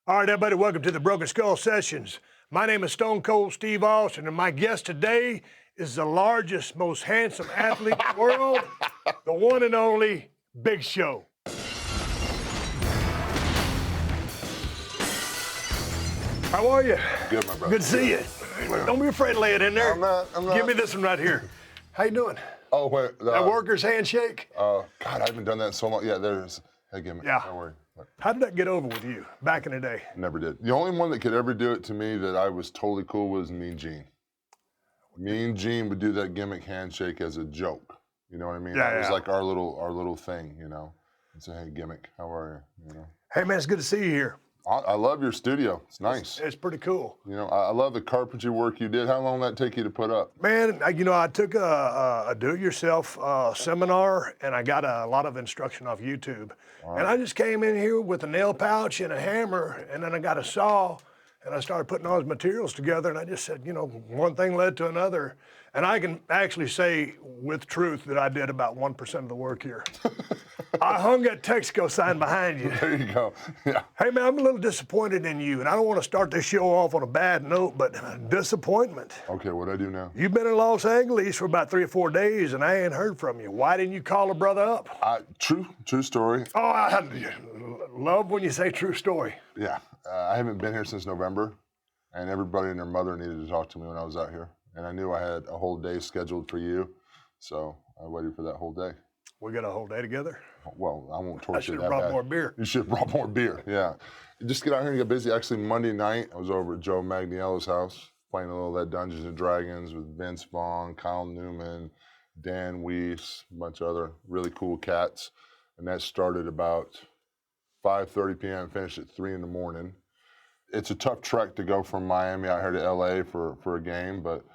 All right, everybody, welcome to the Broken Skull Sessions. My name is Stone Cold Steve Austin, and my guest today is the largest, most handsome athlete in the world, the one and only Big Show. How are you? Good, my brother. Good to see you. Don't be afraid to lay it in there. I'm not. Give me this one right here. How you doing? Oh, wait. That worker's handshake? God, I haven't done that in so long. Yeah, there's. Hey, give me. Yeah. Don't worry. How did that get over with you back in the day? Never did. The only one that could ever do it to me that I was totally cool was Mean Gene. Mean Gene would do that gimmick handshake as a joke. You know what I mean? Yeah, It was yeah. like our little thing, you know. And say, hey, gimmick, how are you? You know. Hey, man, it's good to see you here. I love your studio. It's nice. It's pretty cool. You know, I love the carpentry work you did. How long did that take you to put up? Man, I took a do-it-yourself seminar, and I got a lot of instruction off YouTube. And I just came in here with a nail pouch and a hammer, and then I got a saw, and I started putting all these materials together, and I just said, one thing led to another. And I can actually say with truth that I did about 1% of the work here. I hung that Texaco sign behind you. There you go. Yeah. Hey, man, I'm a little disappointed in you, and I don't want to start this show off on a bad note, but disappointment. Okay, what'd I do now? You've been in Los Angeles for about 3 or 4 days, and I ain't heard from you. Why didn't you call a brother up? True story. Oh, I love when you say true story. Yeah, I haven't been here since November, and everybody and their mother needed to talk to me when I was out here. And I knew I had a whole day scheduled for you, so I waited for that whole day. We got a whole day together? Well, I won't torture you I should that have brought bad. more beer. You should have brought more beer, yeah. Just get out here and get busy. Actually, Monday night, I was over at Joe Magniello's house, playing a little of that Dungeons & Dragons with Vince Vaughn, Kyle Newman, Dan Weiss, a bunch of other really cool cats. And that started about 5:30 p.m., finished at 3 in the morning. It's a tough trek to go from Miami out here to L.A. for a game, but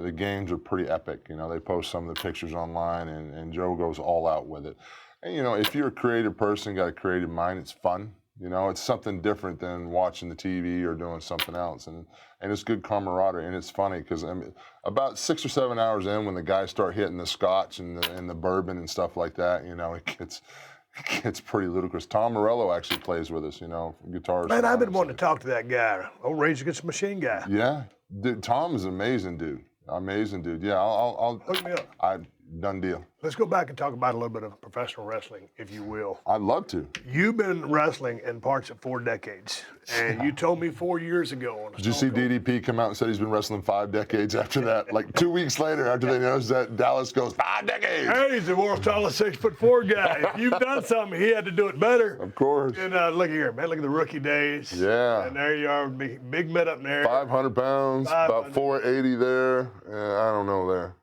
the games are pretty epic. You know, they post some of the pictures online, and Joe goes all out with it. And, if you're a creative person, got a creative mind, it's fun. It's something different than watching the TV or doing something else. And it's good camaraderie, and it's funny because about 6 or 7 hours in, when the guys start hitting the scotch and the bourbon and stuff like that, it gets pretty ludicrous. Tom Morello actually plays with us, guitarist. Man, I've been wanting to talk to that guy, old Rage Against the Machine guy. Yeah, dude, Tom is an amazing dude. Amazing dude. Yeah, I'll hook me up. Done deal. Let's go back and talk about a little bit of professional wrestling, if you will. I'd love to. You've been wrestling in parts of 4 decades, and you told me 4 years ago. Did you see DDP come out and said he's been wrestling 5 decades after that? Like 2 weeks later, after they noticed that, Dallas goes, 5 decades. Hey, he's the world's tallest 6'4" guy. If you've done something, he had to do it better. Of course. And look here, man, look at the rookie days. Yeah. And there you are, big mitt up there. 500 pounds, about 480 there. I don't know there.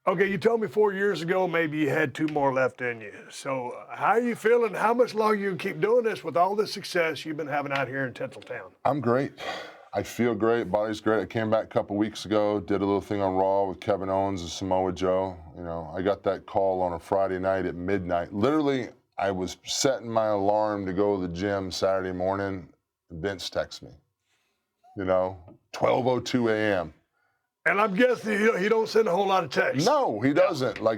Okay, you told me 4 years ago maybe you had 2 more left in you. So how are you feeling? How much longer you can keep doing this with all the success you've been having out here in Tinseltown? I'm great. I feel great. Body's great. I came back a couple weeks ago, did a little thing on Raw with Kevin Owens and Samoa Joe. I got that call on a Friday night at midnight. Literally, I was setting my alarm to go to the gym Saturday morning, and Vince texts me. 12:02 a.m. And I'm guessing he don't send a whole lot of texts. No, he doesn't. I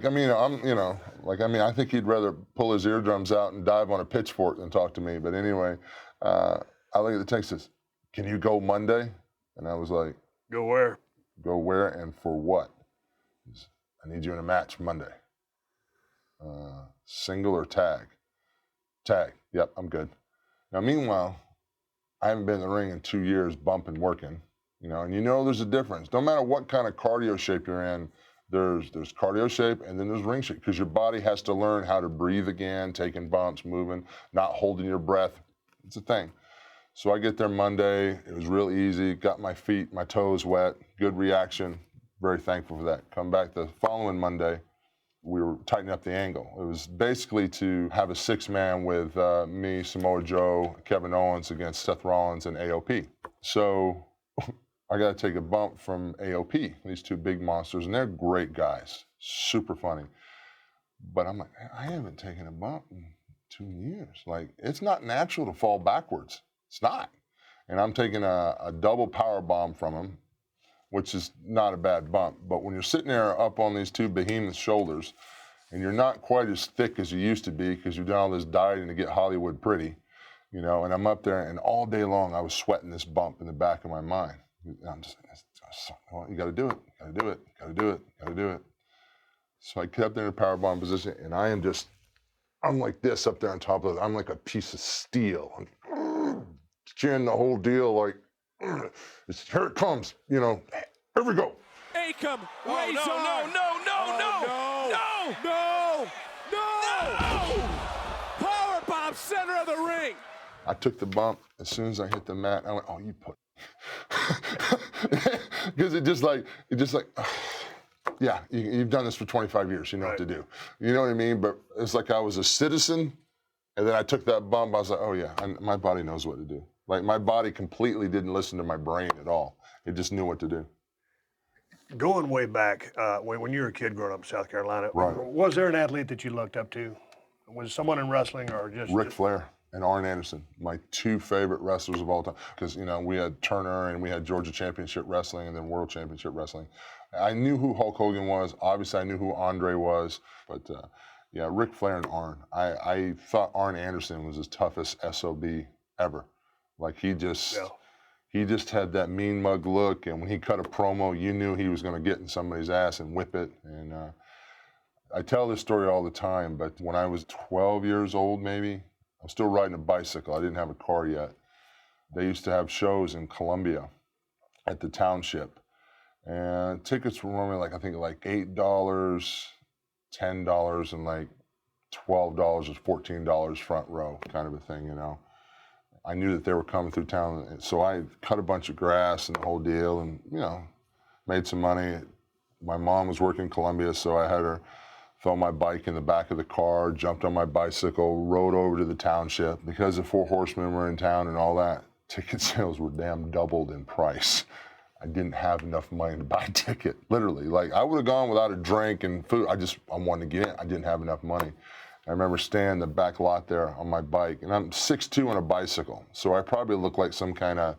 think he'd rather pull his eardrums out and dive on a pitchfork than talk to me. But anyway, I look at the text, says, "Can you go Monday?" And I was like, Go where? "Go where and for what?" He says, "I need you in a match Monday." Single or tag? Tag. Yep, I'm good. Now, meanwhile, I haven't been in the ring in 2 years, bumping, working. And there's a difference. No matter what kind of cardio shape you're in, there's cardio shape and then there's ring shape, because your body has to learn how to breathe again, taking bumps, moving, not holding your breath. It's a thing. So I get there Monday. It was real easy. Got my feet, my toes wet. Good reaction. Very thankful for that. Come back the following Monday. We were tightening up the angle. It was basically to have a 6-man with me, Samoa Joe, Kevin Owens against Seth Rollins and AOP. So I got to take a bump from AOP, these 2 big monsters, and they're great guys, super funny. But I'm like, I haven't taken a bump in 2 years. Like, it's not natural to fall backwards. It's not. And I'm taking a double power bomb from him, which is not a bad bump. But when you're sitting there up on these 2 behemoth shoulders, and you're not quite as thick as you used to be because you've done all this dieting to get Hollywood pretty, you know, and I'm up there, and all day long I was sweating this bump in the back of my mind. And I'm just, well, you got to do it, you got to do it, you got to do it, you got to do it. So I get up there in a power bomb position, and I'm like this up there on top of it. I'm like a piece of steel. I'm cheering the whole deal, like, here it comes, you know, here we go. Acom, Oh, raise no, arm. No! Power bomb, center of the ring. I took the bump. As soon as I hit the mat, I went, oh, you put. Because it just like, yeah, you've done this for 25 years. You know what to do. You know what I mean? But it's like I was a citizen, and then I took that bump. I was like, oh, yeah, my body knows what to do. Like, my body completely didn't listen to my brain at all. It just knew what to do. Going way back, when you were a kid growing up in South Carolina, Right. was there an athlete that you looked up to? Was someone in wrestling or just Ric Flair and Arn Anderson, my two favorite wrestlers of all time. Because, you know, we had Turner and we had Georgia Championship Wrestling and then World Championship Wrestling. I knew who Hulk Hogan was. Obviously, I knew who Andre was. But, yeah, Ric Flair and Arn. I thought Arn Anderson was the toughest SOB ever. Like, he just had that mean mug look. And when he cut a promo, you knew he was going to get in somebody's ass and whip it. And I tell this story all the time, but when I was 12 years old, maybe, I was still riding a bicycle. I didn't have a car yet. They used to have shows in Columbia at the township. And tickets were normally like, I think like $8, $10, and like $12 or $14 front row kind of a thing, you know. I knew that they were coming through town. So I cut a bunch of grass and the whole deal and, you know, made some money. My mom was working in Columbia, so I had her throw my bike in the back of the car, jumped on my bicycle, rode over to the township. Because the Four Horsemen were in town and all that, ticket sales were damn doubled in price. I didn't have enough money to buy a ticket, literally. Like, I would have gone without a drink and food. I wanted to get in. I didn't have enough money. I remember standing in the back lot there on my bike, and I'm 6'2" on a bicycle, so I probably look like some kind of,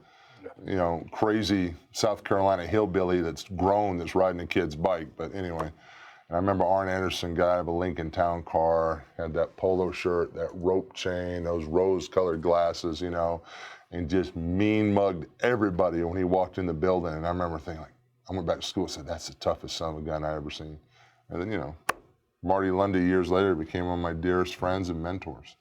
you know, crazy South Carolina hillbilly that's grown that's riding a kid's bike. But anyway, and I remember Arn Anderson got out of a Lincoln Town car, had that polo shirt, that rope chain, those rose-colored glasses, you know, and just mean-mugged everybody when he walked in the building. And I remember thinking, like, I went back to school and said, that's the toughest son of a gun I ever seen. And then, you know, Marty Lundy years later became one of my dearest friends and mentors.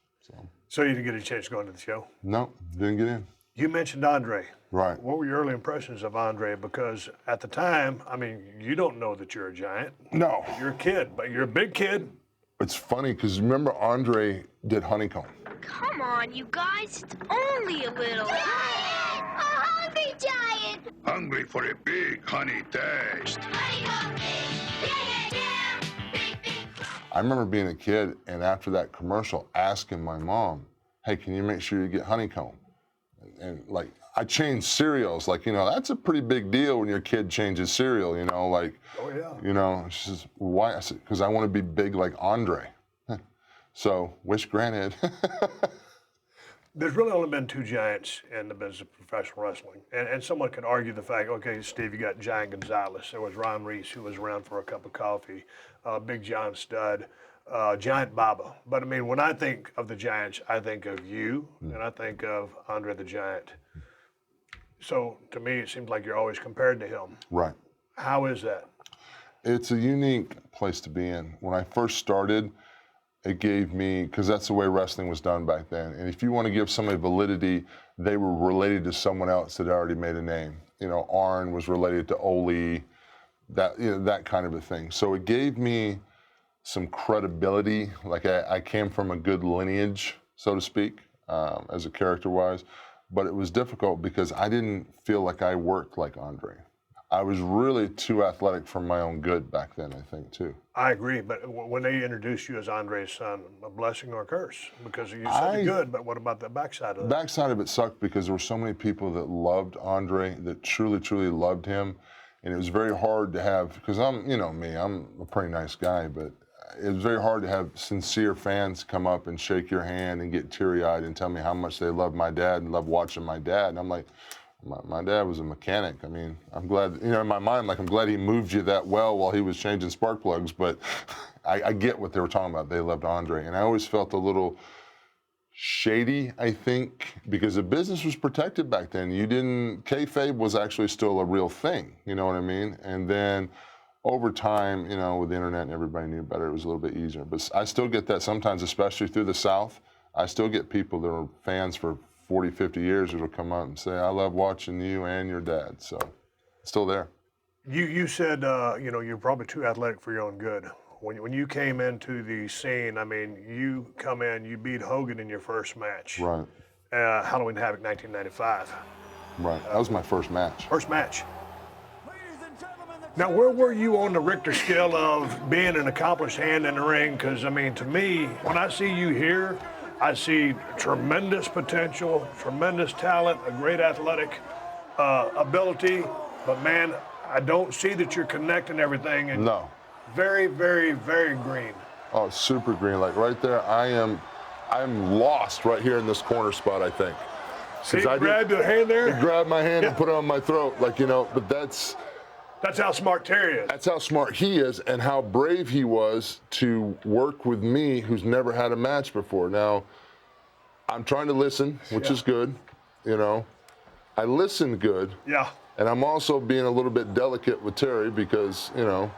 So you didn't get a chance going to the show? No, didn't get in. You mentioned Andre. Right. What were your early impressions of Andre? Because at the time, I mean, you don't know that you're a giant. No. You're a kid, but you're a big kid. It's funny because remember Andre did Honeycomb. Come on, you guys, it's only a little. Giant! A hungry giant! Hungry for a big honey taste. I remember being a kid and after that commercial asking my mom, hey, can you make sure you get Honeycomb? And like, I changed cereals. Like, you know, that's a pretty big deal when your kid changes cereal, you know, like, Oh, yeah. you know, she says, why? I said, because I want to be big like Andre. So, wish granted. There's really only been two giants in the business of professional wrestling. And someone could argue the fact, okay, Steve, you got Giant Gonzalez. There was Ron Reese, who was around for a cup of coffee. Big John Studd. Giant Baba. But I mean, when I think of the Giants, I think of you, and I think of Andre the Giant. So to me, it seems like you're always compared to him. Right. How is that? It's a unique place to be in. When I first started, it gave me, because that's the way wrestling was done back then. And if you want to give somebody validity, they were related to someone else that already made a name. You know, Arn was related to Ole, that, you know, that kind of a thing. So it gave me some credibility. Like I came from a good lineage, so to speak, as a character-wise. But it was difficult because I didn't feel like I worked like Andre. I was really too athletic for my own good back then, I think, too. I agree, but when they introduced you as Andre's son, a blessing or a curse? Because you said the good, but what about the backside of that? The backside of it sucked because there were so many people that loved Andre, that truly, truly loved him. And it was very hard to have, because I'm, you know me, I'm a pretty nice guy, but it was very hard to have sincere fans come up and shake your hand and get teary-eyed and tell me how much they love my dad and love watching my dad. And I'm like, my dad was a mechanic. I mean, I'm glad, you know, in my mind, like, I'm glad he moved you that well while he was changing spark plugs, but I get what they were talking about. They loved Andre. And I always felt a little shady, I think, because the business was protected back then. Kayfabe was actually still a real thing, you know what I mean? And then over time, you know, with the internet and everybody knew better, it was a little bit easier. But I still get that sometimes, especially through the South. I still get people that are fans for 40, 50 years who will come up and say, I love watching you and your dad. So it's still there. You said, you know, you're probably too athletic for your own good. When you came into the scene, I mean, you come in, you beat Hogan in your first match. Right. Halloween Havoc 1995. Right. That was my first match. First match. Now, where were you on the Richter scale of being an accomplished hand in the ring? Because, I mean, to me, when I see you here, I see tremendous potential, tremendous talent, a great athletic ability. But, man, I don't see that you're connecting everything. And No. Very, very, very green. Oh, super green. Like right there, I'm lost right here in this corner spot, I think. See, grab your hand He there? grabbed my hand and put it on my throat. Like, you know, but that's how smart Terry is. how smart he is and how brave he was to work with me, who's never had a match before. Now, I'm trying to listen, which is good, you know. I listen good. Yeah. And I'm also being a little bit delicate with Terry because, you know.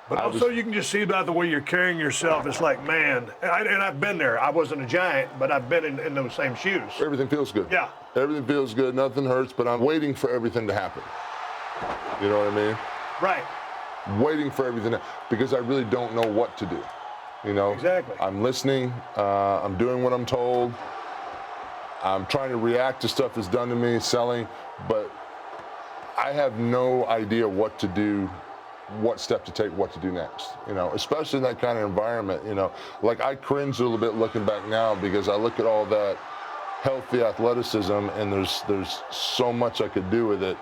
But also, you can just see about the way you're carrying yourself. It's like, man, and I've been there. I wasn't a giant, but I've been in those same shoes. Everything feels good. Yeah. Everything feels good. Nothing hurts, but I'm waiting for everything to happen. You know what I mean? Right. Waiting for everything because I really don't know what to do. You know? Exactly. I'm listening. I'm doing what I'm told. I'm trying to react to stuff that's done to me, selling, but I have no idea what to do, what step to take, what to do next, you know, especially in that kind of environment, you know. Like, I cringe a little bit looking back now because I look at all that healthy athleticism and there's so much I could do with it.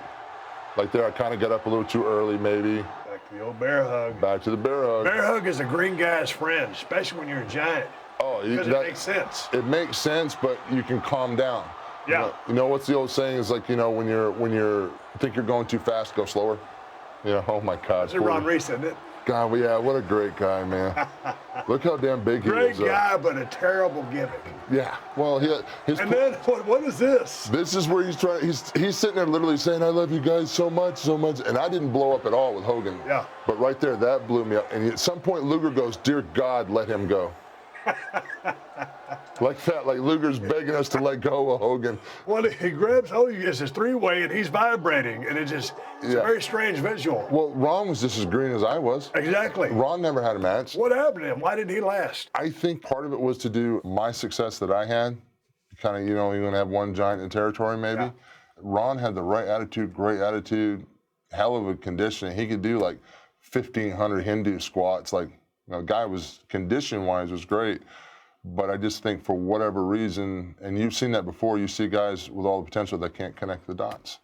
Like there, I kind of got up a little too early maybe. Back to the old bear hug. Back to the bear hug. Bear hug is a green guy's friend, especially when you're a giant. Oh, Because it makes sense. It makes sense, but you can calm down. Yeah. You know what's the old saying is like, you know, when you're think you're going too fast, go slower. You know, oh my God. It's Ron Reese, isn't it? God, well, yeah, what a great guy, man. Look how damn big he is. Great guy, but a terrible gimmick. Yeah. Well, his. And then what is this? This is where he's trying. He's sitting there literally saying, "I love you guys so much, and I didn't blow up at all with Hogan. Yeah. But right there, that blew me up. And at some point, Luger goes, "Dear God, let him go." Like that, like Luger's begging us to let go of Hogan. Well, he grabs Hogan, it's his three-way, and he's vibrating, and it's a very strange visual. Well, Ron was just as green as I was. Exactly. Ron never had a match. What happened to him? Why didn't he last? I think part of it was to do my success that I had. Kind of, you know, you're going to have one giant in territory maybe. Yeah. Ron had the right attitude, great attitude, hell of a conditioning. He could do like 1,500 Hindu squats. Like, you know, the guy was, condition-wise, was great. But I just think for whatever reason, and you've seen that before, you see guys with all the potential that can't connect the dots.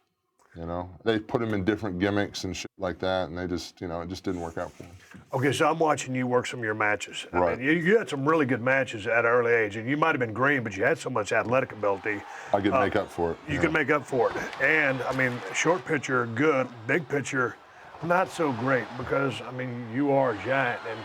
You know, they put him in different gimmicks and shit like that, and they just, you know, it just didn't work out for him. Okay, so I'm watching you work some of your matches. Right. I mean, you had some really good matches at an early age, and you might have been green, but you had so much athletic ability. I could make up for it. You can make up for it. And, I mean, short pitcher, good. Big pitcher, not so great because, I mean, you are a giant. And,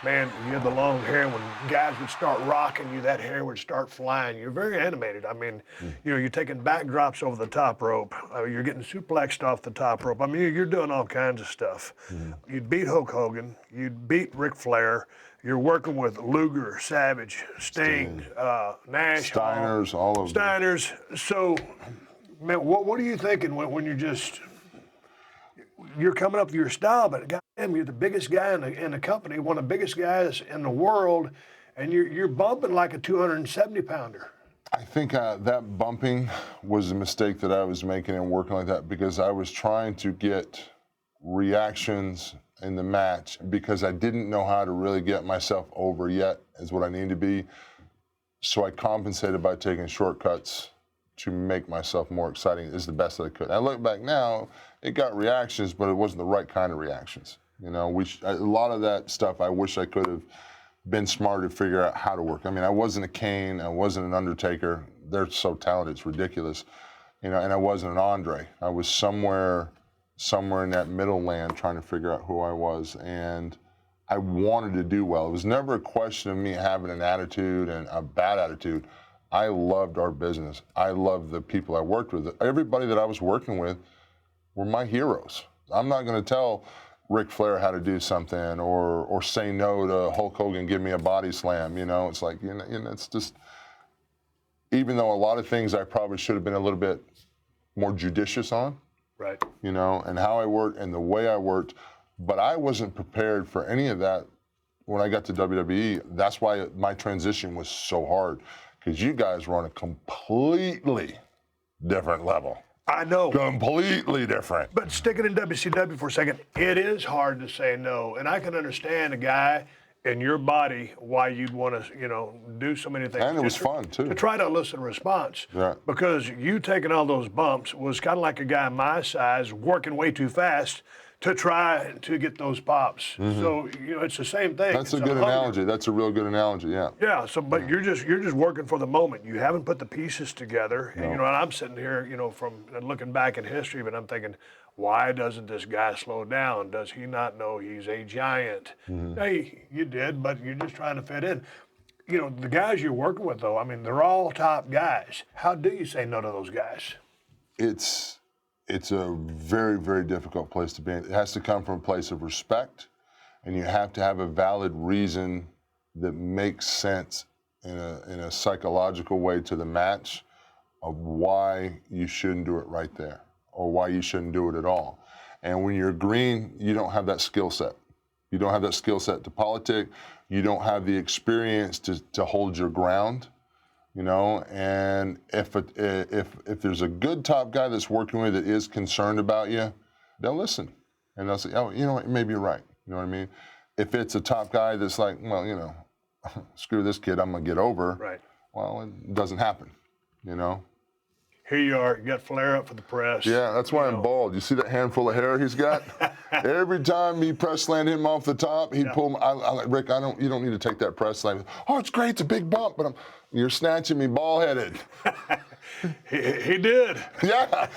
man, you had the long hair. When guys would start rocking you, that hair would start flying. You're very animated. I mean, you know, you're taking backdrops over the top rope. You're getting suplexed off the top rope. I mean, you're doing all kinds of stuff. You'd beat Hulk Hogan. You'd beat Ric Flair. You're working with Luger, Savage, Sting, Nash. Steiners, all of them. Steiners. So, man, what are you thinking when you're coming up with your style, but goddamn, you're the biggest guy in the company, one of the biggest guys in the world, and you're bumping like a 270-pounder. I think that bumping was a mistake that I was making and working like that because I was trying to get reactions in the match because I didn't know how to really get myself over yet is what I need to be. So I compensated by taking shortcuts to make myself more exciting is the best that I could. I look back now, it got reactions, but it wasn't the right kind of reactions. You know, a lot of that stuff I wish I could have been smarter to figure out how to work. I mean, I wasn't a Kane, I wasn't an Undertaker. They're so talented, it's ridiculous. You know, and I wasn't an Andre. I was somewhere in that middle land trying to figure out who I was. And I wanted to do well. It was never a question of me having an attitude and a bad attitude. I loved our business. I loved the people I worked with. Everybody that I was working with were my heroes. I'm not going to tell Ric Flair how to do something or say no to Hulk Hogan, give me a body slam. It's like, it's just, even though a lot of things I probably should have been a little bit more judicious on, Right. and how I worked and the way I worked, but I wasn't prepared for any of that when I got to WWE. That's why my transition was so hard, because you guys were on a completely different level. I know. Completely different. But sticking in WCW for a second, it is hard to say no. And I can understand a guy in your body why you'd want to, do so many things. And it was just fun, too. To try to elicit a response. Yeah. Because you taking all those bumps was kind of like a guy my size working way too fast to try to get those pops. So, it's the same thing. That's a It's good hunger. analogy. That's a real good analogy, yeah. Yeah, but you're just working for the moment. You haven't put the pieces together. And, and I'm sitting here, from looking back at history, but I'm thinking, why doesn't this guy slow down? Does he not know he's a giant? Hey, you did, but you're just trying to fit in. The guys you're working with, though, I mean, they're all top guys. How do you say no to those guys? It's a very, very difficult place to be in. It has to come from a place of respect, and you have to have a valid reason that makes sense in a psychological way to the match of why you shouldn't do it right there or why you shouldn't do it at all. And when you're green, you don't have that skill set. You don't have that skill set to politic. You don't have the experience to hold your ground. And if there's a good top guy that's working with you that is concerned about you, they'll listen. And they'll say, oh, maybe you're right. You know what I mean? If it's a top guy that's like, well, screw this kid, I'm going to get over. Right. Well, it doesn't happen, Here you are, you got Flair up for the press. Yeah, that's why I'm bald. You see that handful of hair he's got? Every time he press slammed him off the top, he'd pull me. I like, Rick, you don't need to take that press slam. Oh, it's great, it's a big bump, but you're snatching me bald-headed. He did. Yeah.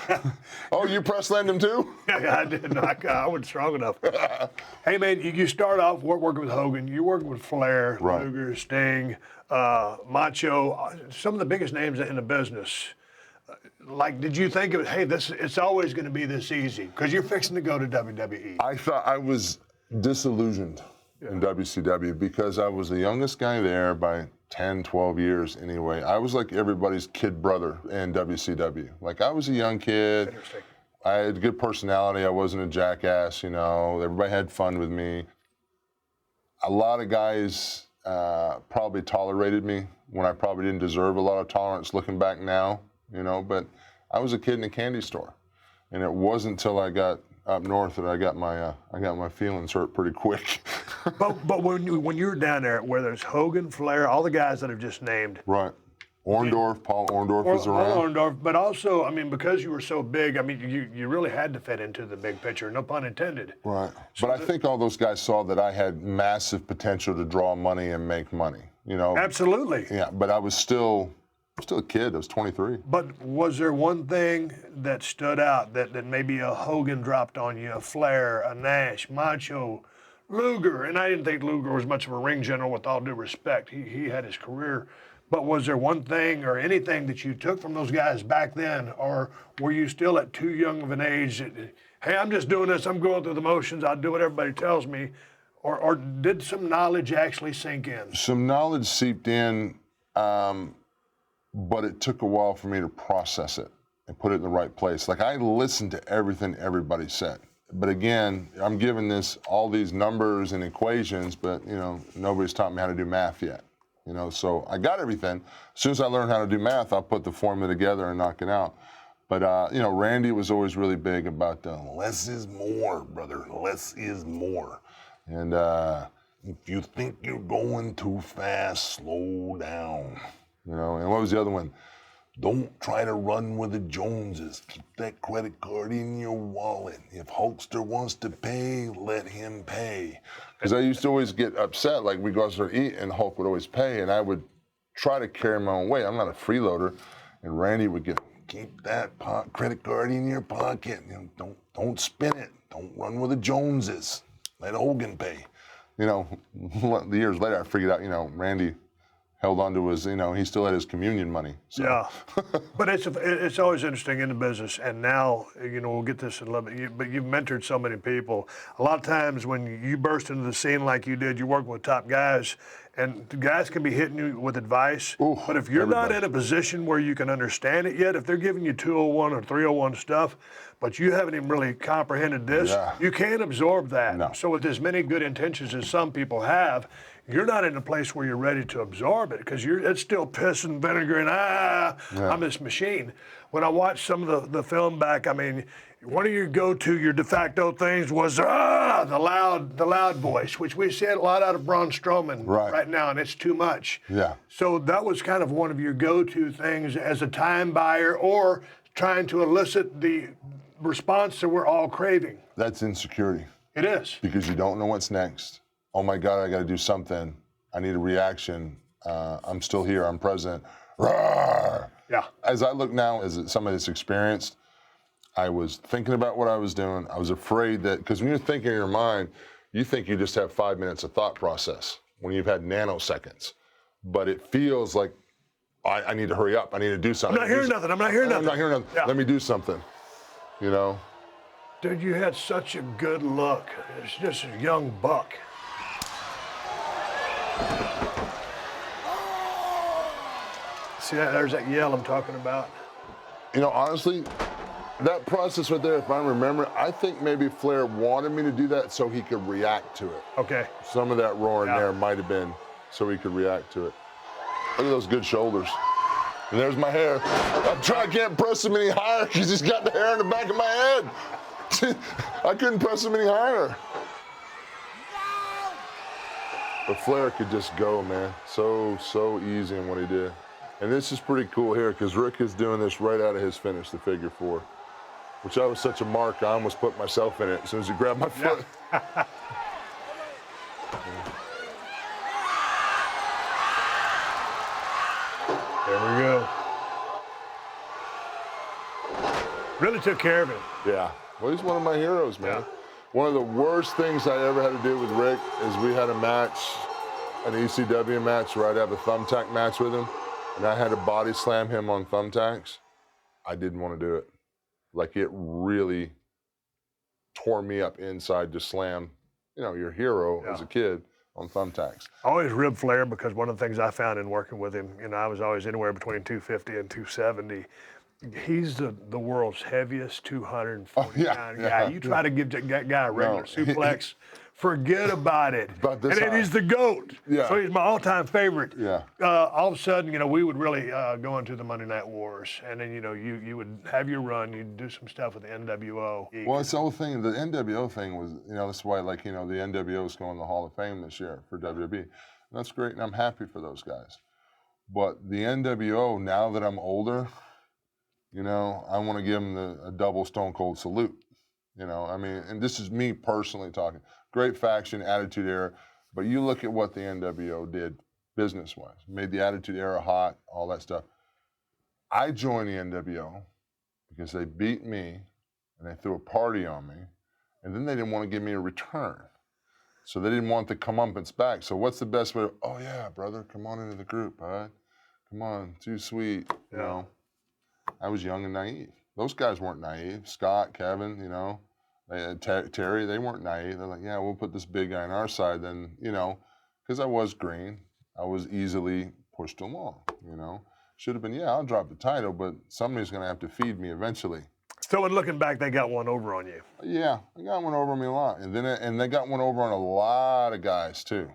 Oh, you press slammed him too? Yeah, I did. I wasn't strong enough. Hey, man, you start off working with Hogan. You're working with Flair, Right. Luger, Sting, Macho, some of the biggest names in the business. Did you think of, hey, it's always going to be this easy? Because you're fixing to go to WWE. I thought I was disillusioned in WCW because I was the youngest guy there by 10, 12 years anyway. I was like everybody's kid brother in WCW. Like, I was a young kid. Interesting. I had a good personality. I wasn't a jackass, Everybody had fun with me. A lot of guys probably tolerated me when I probably didn't deserve a lot of tolerance looking back now, But I was a kid in a candy store. And it wasn't until I got up north that I got my feelings hurt pretty quick. but when you were down there, where there's Hogan, Flair, all the guys that I've just named. Right. Orndorff, Paul Orndorff was around. Orndorff, but also, I mean, because you were so big, I mean, you really had to fit into the big picture, no pun intended. Right. But I think all those guys saw that I had massive potential to draw money and make money, Absolutely. Yeah, but I was still a kid. I was 23. But was there one thing that stood out that maybe a Hogan dropped on you, a Flair, a Nash, Macho, Luger? And I didn't think Luger was much of a ring general, with all due respect. He had his career. But was there one thing or anything that you took from those guys back then? Or were you still at too young of an age? Hey, I'm just doing this. I'm going through the motions. I'll do what everybody tells me. Or did some knowledge actually sink in? Some knowledge seeped in, but it took a while for me to process it and put it in the right place. Like, I listened to everything everybody said. But again, I'm giving all these numbers and equations, but, nobody's taught me how to do math yet. So I got everything. As soon as I learned how to do math, I'll put the formula together and knock it out. But, Randy was always really big about less is more, brother. Less is more. And if you think you're going too fast, slow down. And what was the other one? Don't try to run with the Joneses. Keep that credit card in your wallet. If Hulkster wants to pay, let him pay. Because I used to always get upset, like we'd go out to eat and Hulk would always pay, and I would try to carry my own weight. I'm not a freeloader. And Randy would keep that credit card in your pocket. Don't spin it. Don't run with the Joneses. Let Hogan pay. you know, the years later, I figured out, you know, Randy held on to his, you know, he still had his communion money. So. Yeah, but it's always interesting in the business, and now, you know, we'll get this in a little bit, but you've mentored so many people. A lot of times when you burst into the scene like you did, you're working with top guys, and the guys can be hitting you with advice, Ooh, but if you're not everybody. in a position where you can understand it yet, if they're giving you 201 or 301 stuff, but you haven't even really comprehended this, Yeah. you can't absorb that. No. So with as many good intentions as some people have, you're not in a place where you're ready to absorb it because it's still piss and vinegar and I'm this machine. When I watched some of the film back, I mean, one of your go-to, your de facto things was the loud voice, which we see a lot out of Braun Strowman right now, and it's too much. Yeah. So that was kind of one of your go-to things as a time buyer or trying to elicit the response that we're all craving. That's insecurity. It is. Because you don't know what's next. Oh my God, I got to do something. I need a reaction. I'm still here. I'm present. Rawr! Yeah. As I look now, as somebody that's experienced, I was thinking about what I was doing. I was afraid that, because when you're thinking in your mind, you think you just have 5 minutes of thought process when you've had nanoseconds. But it feels like I need to hurry up. I need to do something. I'm not hearing nothing. I'm not hearing nothing. Yeah. Let me do something. You know? Dude, you had such a good look. It's just a young buck. See, there's that yell I'm talking about. You know, honestly, that process right there, if I remember, I think maybe Flair wanted me to do that so he could react to it. Okay. Some of that roaring there might have been so he could react to it. Look at those good shoulders. And there's my hair. I can't press him any higher because he's got the hair in the back of my head. I couldn't press him any higher. But Flair could just go, man. So easy in what he did. And this is pretty cool here because Rick is doing this right out of his finish, the figure four, which I was such a mark, I almost put myself in it as soon as he grabbed my foot. There we go. Really took care of him. Yeah. Well, he's one of my heroes, man. Yeah. One of the worst things I ever had to do with Rick is we had a match, an ECW match where I'd have a thumbtack match with him, and I had to body slam him on thumbtacks. I didn't want to do it. Like, it really tore me up inside to slam, you know, your hero as a kid on thumbtacks. I always rib Flair because one of the things I found in working with him, you know, I was always anywhere between 250 and 270. He's the world's heaviest 240-pound guy. You try to give that guy a regular suplex, forget about it. About this and then high. he's the GOAT. Yeah. So he's my all-time favorite. Yeah. All of a sudden, you know, we would really go into the Monday Night Wars. And then, you know, you would have your run. You'd do some stuff with the NWO. Well, it's the whole thing. The NWO thing was, you know, that's why, like, you know, the NWO is going to the Hall of Fame this year for WWE. And that's great, and I'm happy for those guys. But the NWO, now that I'm older, you know, I want to give them a double Stone Cold salute. You know, I mean, and this is me personally talking. Great faction, Attitude Era. But you look at what the NWO did business-wise. Made the Attitude Era hot, all that stuff. I joined the NWO because they beat me and they threw a party on me. And then they didn't want to give me a return. So they didn't want the comeuppance back. So what's the best way to, oh yeah, brother, come on into the group, bud. Come on, too sweet, you know. I was young and naive. Those guys weren't naive. Scott, Kevin, you know, Terry, they weren't naive. They're like, yeah, we'll put this big guy on our side. Then, you know, because I was green, I was easily pushed along, you know. Should have been, yeah, I'll drop the title, but somebody's going to have to feed me eventually. So in looking back, they got one over on you. Yeah, they got one over on me a lot. And they got one over on a lot of guys, too.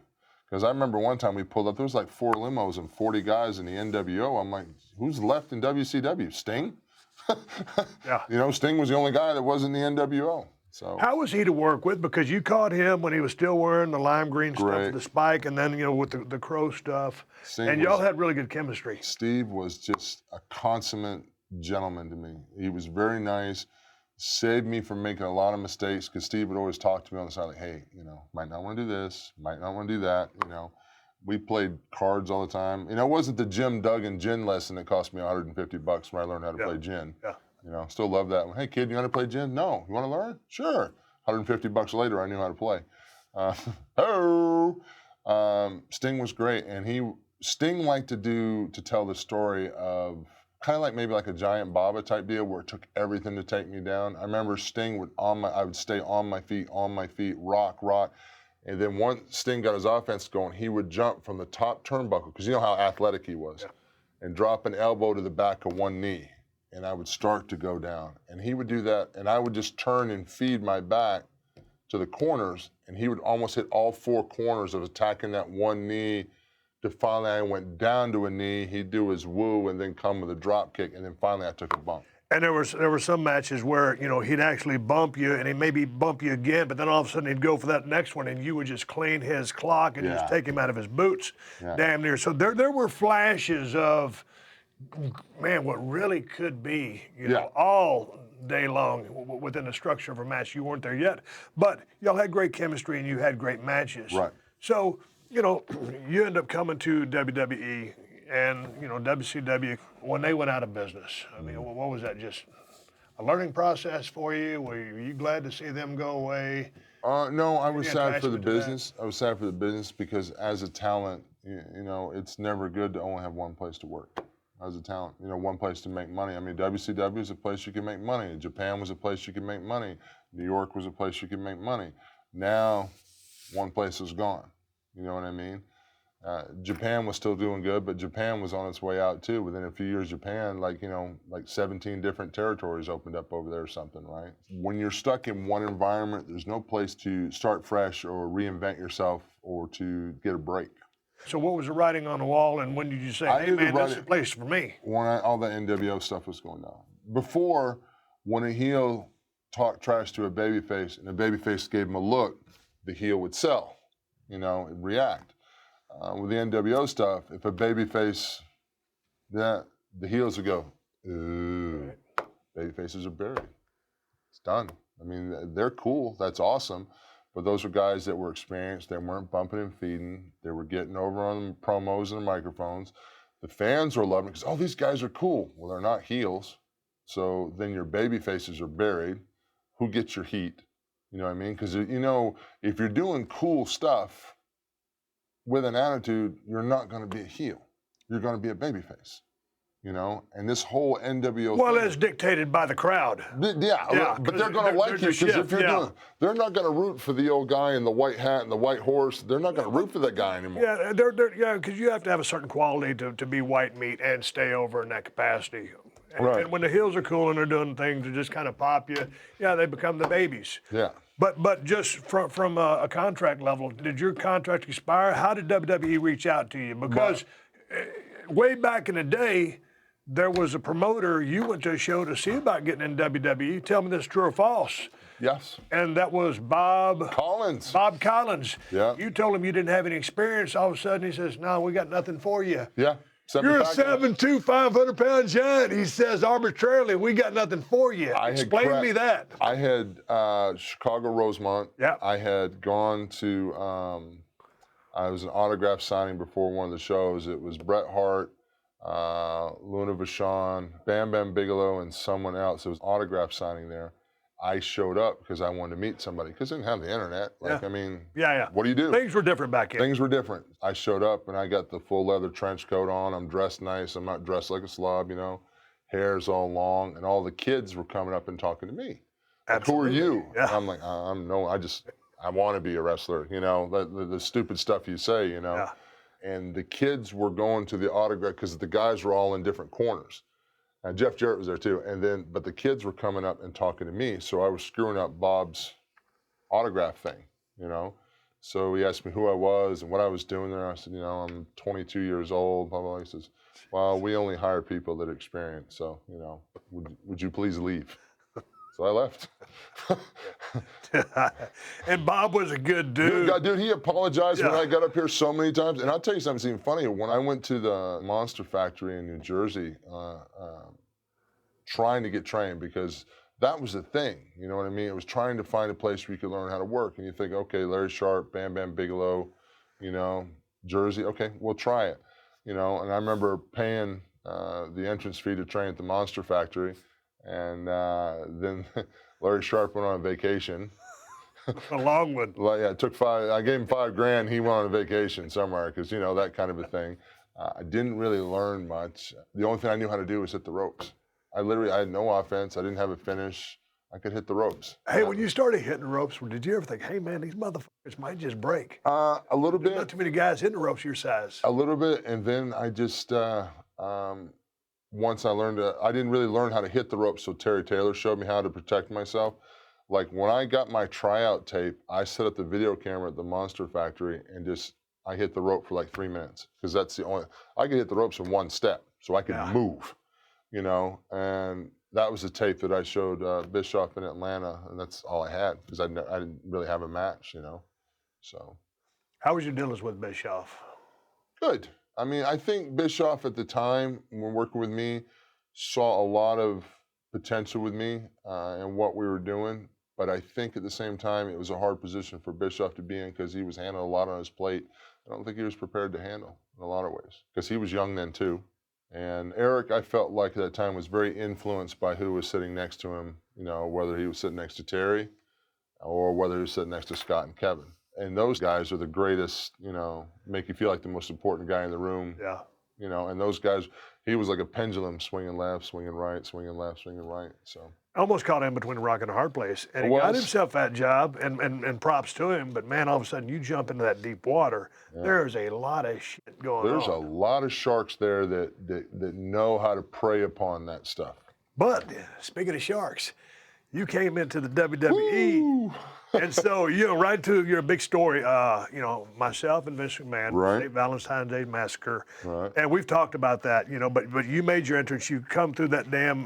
Because I remember one time we pulled up, there was like 4 limos and 40 guys in the NWO. I'm like, who's left in WCW? Sting? Yeah. You know, Sting was the only guy that wasn't in the NWO. So How was he to work with? Because you caught him when he was still wearing the lime green stuff Great. with the spike, and then, you know, with the crow stuff. Sting And y'all was- had really good chemistry. Steve was just a consummate gentleman to me. He was very nice, saved me from making a lot of mistakes, because Steve would always talk to me on the side like, hey, you know, might not want to do this, might not want to do that, you know. We played cards all the time. You know, it wasn't the Jim Duggan gin lesson that cost me $150 when I learned how to play gin. Yeah. You know, still love that one. Hey, kid, you know how to play gin? No. You want to learn? Sure. $150 later, I knew how to play. Ho! Sting was great, and Sting liked to tell the story of kind of like maybe like a Giant Baba type deal where it took everything to take me down. I remember Sting I would stay on my feet, rock. And then once Sting got his offense going, he would jump from the top turnbuckle, because you know how athletic he was, and drop an elbow to the back of one knee. And I would start to go down. And he would do that, and I would just turn and feed my back to the corners, and he would almost hit all four corners of attacking that one knee. To finally, I went down to a knee, he'd do his woo, and then come with a drop kick, and then finally I took a bump. And there were some matches where, he'd actually bump you, and he'd maybe bump you again, but then all of a sudden he'd go for that next one, and you would just clean his clock and just take him out of his boots, damn near. So there were flashes of, man, what really could be, all day long within the structure of a match. You weren't there yet, but y'all had great chemistry and you had great matches. Right. So, you end up coming to WWE and, WCW, when they went out of business, I mean, what was that, just a learning process for you? Were you glad to see them go away? No, I was sad for the attachment to that? business. I was sad for the business because as a talent, it's never good to only have one place to work. As a talent, one place to make money. I mean, WCW is a place you can make money. Japan was a place you could make money. New York was a place you could make money. Now, one place is gone. You know what I mean? Japan was still doing good, but Japan was on its way out too. Within a few years, Japan, like 17 different territories opened up over there or something, right? When you're stuck in one environment, there's no place to start fresh or reinvent yourself or to get a break. So what was the writing on the wall, and when did you say, hey, man, that's the place for me? When all the NWO stuff was going down. Before, when a heel talked trash to a babyface and a babyface gave him a look, the heel would sell, and react. With the NWO stuff, if a babyface, the heels would go, ooh, babyfaces are buried. It's done. I mean, they're cool. That's awesome. But those were guys that were experienced. They weren't bumping and feeding. They were getting over on the promos and the microphones. The fans were loving it because, these guys are cool. Well, they're not heels. So then your baby faces are buried. Who gets your heat? You know what I mean? Because, if you're doing cool stuff with an attitude, you're not going to be a heel. You're going to be a baby face. And this whole NWO Well, thing, as dictated by the crowd. Yeah, but they're going to like you because if you're doing, they're not going to root for the old guy in the white hat and the white horse. They're not going to root for that guy anymore. Yeah, because you have to have a certain quality to be white meat and stay over in that capacity. Right. And when the heels are cool and they're doing things to just kind of pop you, they become the babies. Yeah. But just from a contract level, did your contract expire? How did WWE reach out to you? Because way back in the day, there was a promoter you went to a show to see about getting in WWE. Tell me this, true or false? Yes. And that was Bob Collins. Bob Collins. Yeah. You told him you didn't have any experience. All of a sudden, he says, "No, we got nothing for you." Yeah. You're a 7'2", 500-pound giant. He says arbitrarily, "We got nothing for you." Explain to me that. I had Chicago Rosemont. Yeah. I had gone to. I was an autograph signing before one of the shows. It was Bret Hart, Luna Vachon, Bam Bam Bigelow, and someone else. It was autograph signing there. I showed up because I wanted to meet somebody because I didn't have the internet. What do you do? Things were different back then. Things were different. I showed up and I got the full leather trench coat on. I'm dressed nice. I'm not dressed like a slob, Hair's all long, and all the kids were coming up and talking to me. Like, who are you? Yeah. And I'm like, I want to be a wrestler. The stupid stuff you say. Yeah. And the kids were going to the autograph because the guys were all in different corners. And Jeff Jarrett was there too. But the kids were coming up and talking to me. So I was screwing up Bob's autograph thing, So he asked me who I was and what I was doing there. I said, I'm 22 years old, blah, blah, blah. He says, well, we only hire people that are experienced. So, would you please leave? So I left. And Bob was a good dude. Dude, he apologized when I got up here so many times. And I'll tell you something that's even funny. When I went to the Monster Factory in New Jersey, trying to get trained, because that was the thing, you know what I mean? It was trying to find a place where you could learn how to work. And you think, okay, Larry Sharpe, Bam Bam Bigelow, Jersey, okay, we'll try it. And I remember paying the entrance fee to train at the Monster Factory. And then Larry Sharpe went on vacation. A long one. Well, yeah, it took five. I gave him $5,000. He went on a vacation somewhere because that kind of a thing. I didn't really learn much. The only thing I knew how to do was hit the ropes. I had no offense. I didn't have a finish. I could hit the ropes. Hey, when you started hitting the ropes, did you ever think, hey man, these motherfuckers might just break? A little There's bit. not too many guys hitting the ropes your size. A little bit, and then I just once I learned, I didn't really learn how to hit the ropes, so Terry Taylor showed me how to protect myself. Like when I got my tryout tape, I set up the video camera at the Monster Factory and I hit the rope for like 3 minutes because that's the only, I could hit the ropes in one step, so I could move, and that was the tape that I showed Bischoff in Atlanta, and that's all I had because I didn't really have a match, so. How was your dealings with Bischoff? Good. I mean, I think Bischoff at the time, when working with me, saw a lot of potential with me and what we were doing. But I think at the same time, it was a hard position for Bischoff to be in because he was handling a lot on his plate. I don't think he was prepared to handle in a lot of ways because he was young then too. And Eric, I felt like at that time was very influenced by who was sitting next to him, whether he was sitting next to Terry or whether he was sitting next to Scott and Kevin. And those guys are the greatest, make you feel like the most important guy in the room. Yeah. And those guys, he was like a pendulum, swinging left, swinging right, swinging left, swinging right. So almost caught him between a rock and a hard place. And he got himself that job, and props to him. But man, all of a sudden you jump into that deep water, there's a lot of shit going on. There's a lot of sharks there that know how to prey upon that stuff. But speaking of sharks, you came into the WWE. Woo! And so, right to your big story, myself and Vince McMahon, right. St. Valentine's Day Massacre. Right. And we've talked about that, but you made your entrance. You come through that damn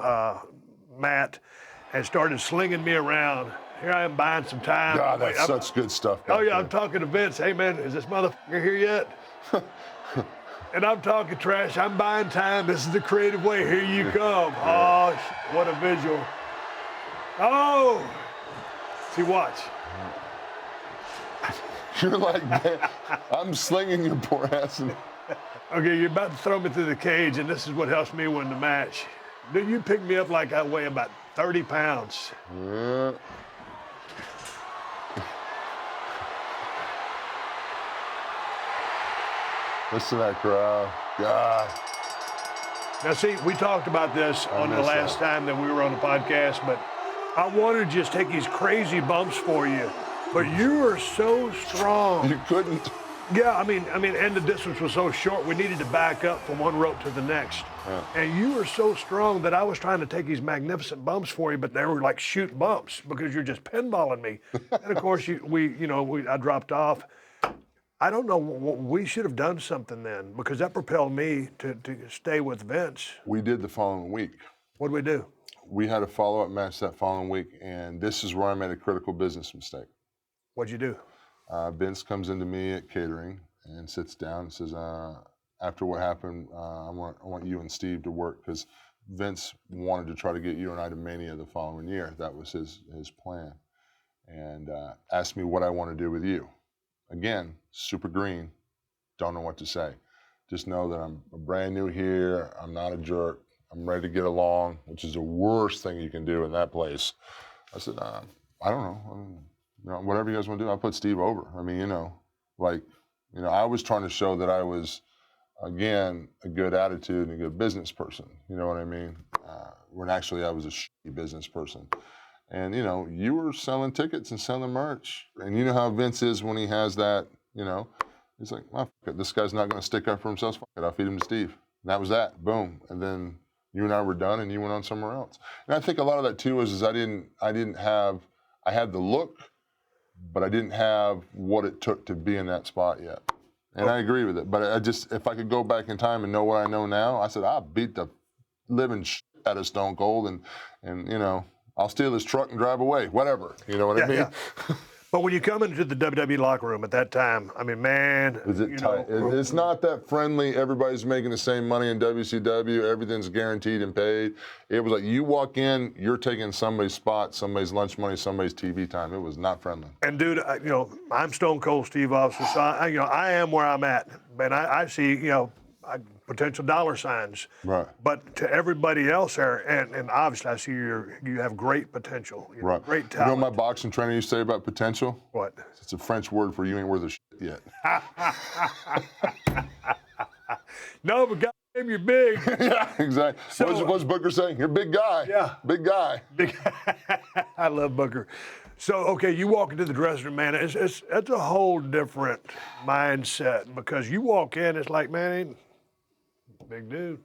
mat and started slinging me around. Here I am buying some time. God, that's such good stuff. Oh, yeah, I'm talking to Vince. Hey, man, is this motherfucker here yet? And I'm talking trash. I'm buying time. This is the creative way. Here you come. Oh, what a visual. Oh. See, watch. You're like, man, I'm slinging your poor ass. Okay, you're about to throw me through the cage, and this is what helps me win the match. Dude, you picked me up like I weigh about 30 pounds. Yeah. Listen to that crowd. God. Now, see, we talked about this on the last time that we were on the podcast, but I wanted to just take these crazy bumps for you, but you are so strong. You couldn't. Yeah, I mean, and the distance was so short, we needed to back up from one rope to the next. Yeah. And you were so strong that I was trying to take these magnificent bumps for you, but they were like shoot bumps because you're just pinballing me. And of course, I dropped off. I don't know, we should have done something then because that propelled me to stay with Vince. We did the following week. What did we do? We had a follow-up match that following week, and this is where I made a critical business mistake. What'd you do? Vince comes into me at catering and sits down and says, after what happened, I want you and Steve to work because Vince wanted to try to get you and I to Mania the following year. That was his plan. And asked me what I want to do with you. Again, super green, don't know what to say. Just know that I'm brand new here, I'm not a jerk, I'm ready to get along, which is the worst thing you can do in that place. I said, I don't know. Whatever you guys want to do, I'll put Steve over. I mean, I was trying to show that I was, again, a good attitude and a good business person. You know what I mean? When actually I was a shitty business person. And, you were selling tickets and selling merch. And you know how Vince is when he has that, he's like, well, this guy's not going to stick up for himself. Fuck it, I'll feed him to Steve. And that was that. Boom. And then you and I were done and you went on somewhere else. And I think a lot of that too is I had the look, but I didn't have what it took to be in that spot yet. And I agree with it. But if I could go back in time and know what I know now, I said, I'll beat the living shit out of Stone Cold and I'll steal his truck and drive away, whatever. You know what I mean? Yeah. But when you come into the WWE locker room at that time, I mean, man. Is it tight? It's not that friendly. Everybody's making the same money in WCW. Everything's guaranteed and paid. It was like you walk in, you're taking somebody's spot, somebody's lunch money, somebody's TV time. It was not friendly. And dude, I'm Stone Cold Steve Austin, so I am where I'm at. And I see, potential dollar signs. Right. But to everybody else there, and obviously I see you have great potential, Right. great You know talent. what my boxing trainer used to say about potential? What? It's a French word for you ain't worth a shit yet. No, but goddamn, you're big. Yeah, exactly. So- What's Booker saying? You're a big guy. Yeah. Big guy. I love Booker. So, okay, you walk into the dressing room, man. It's a whole different mindset because you walk in, it's like, man, ain't big dude.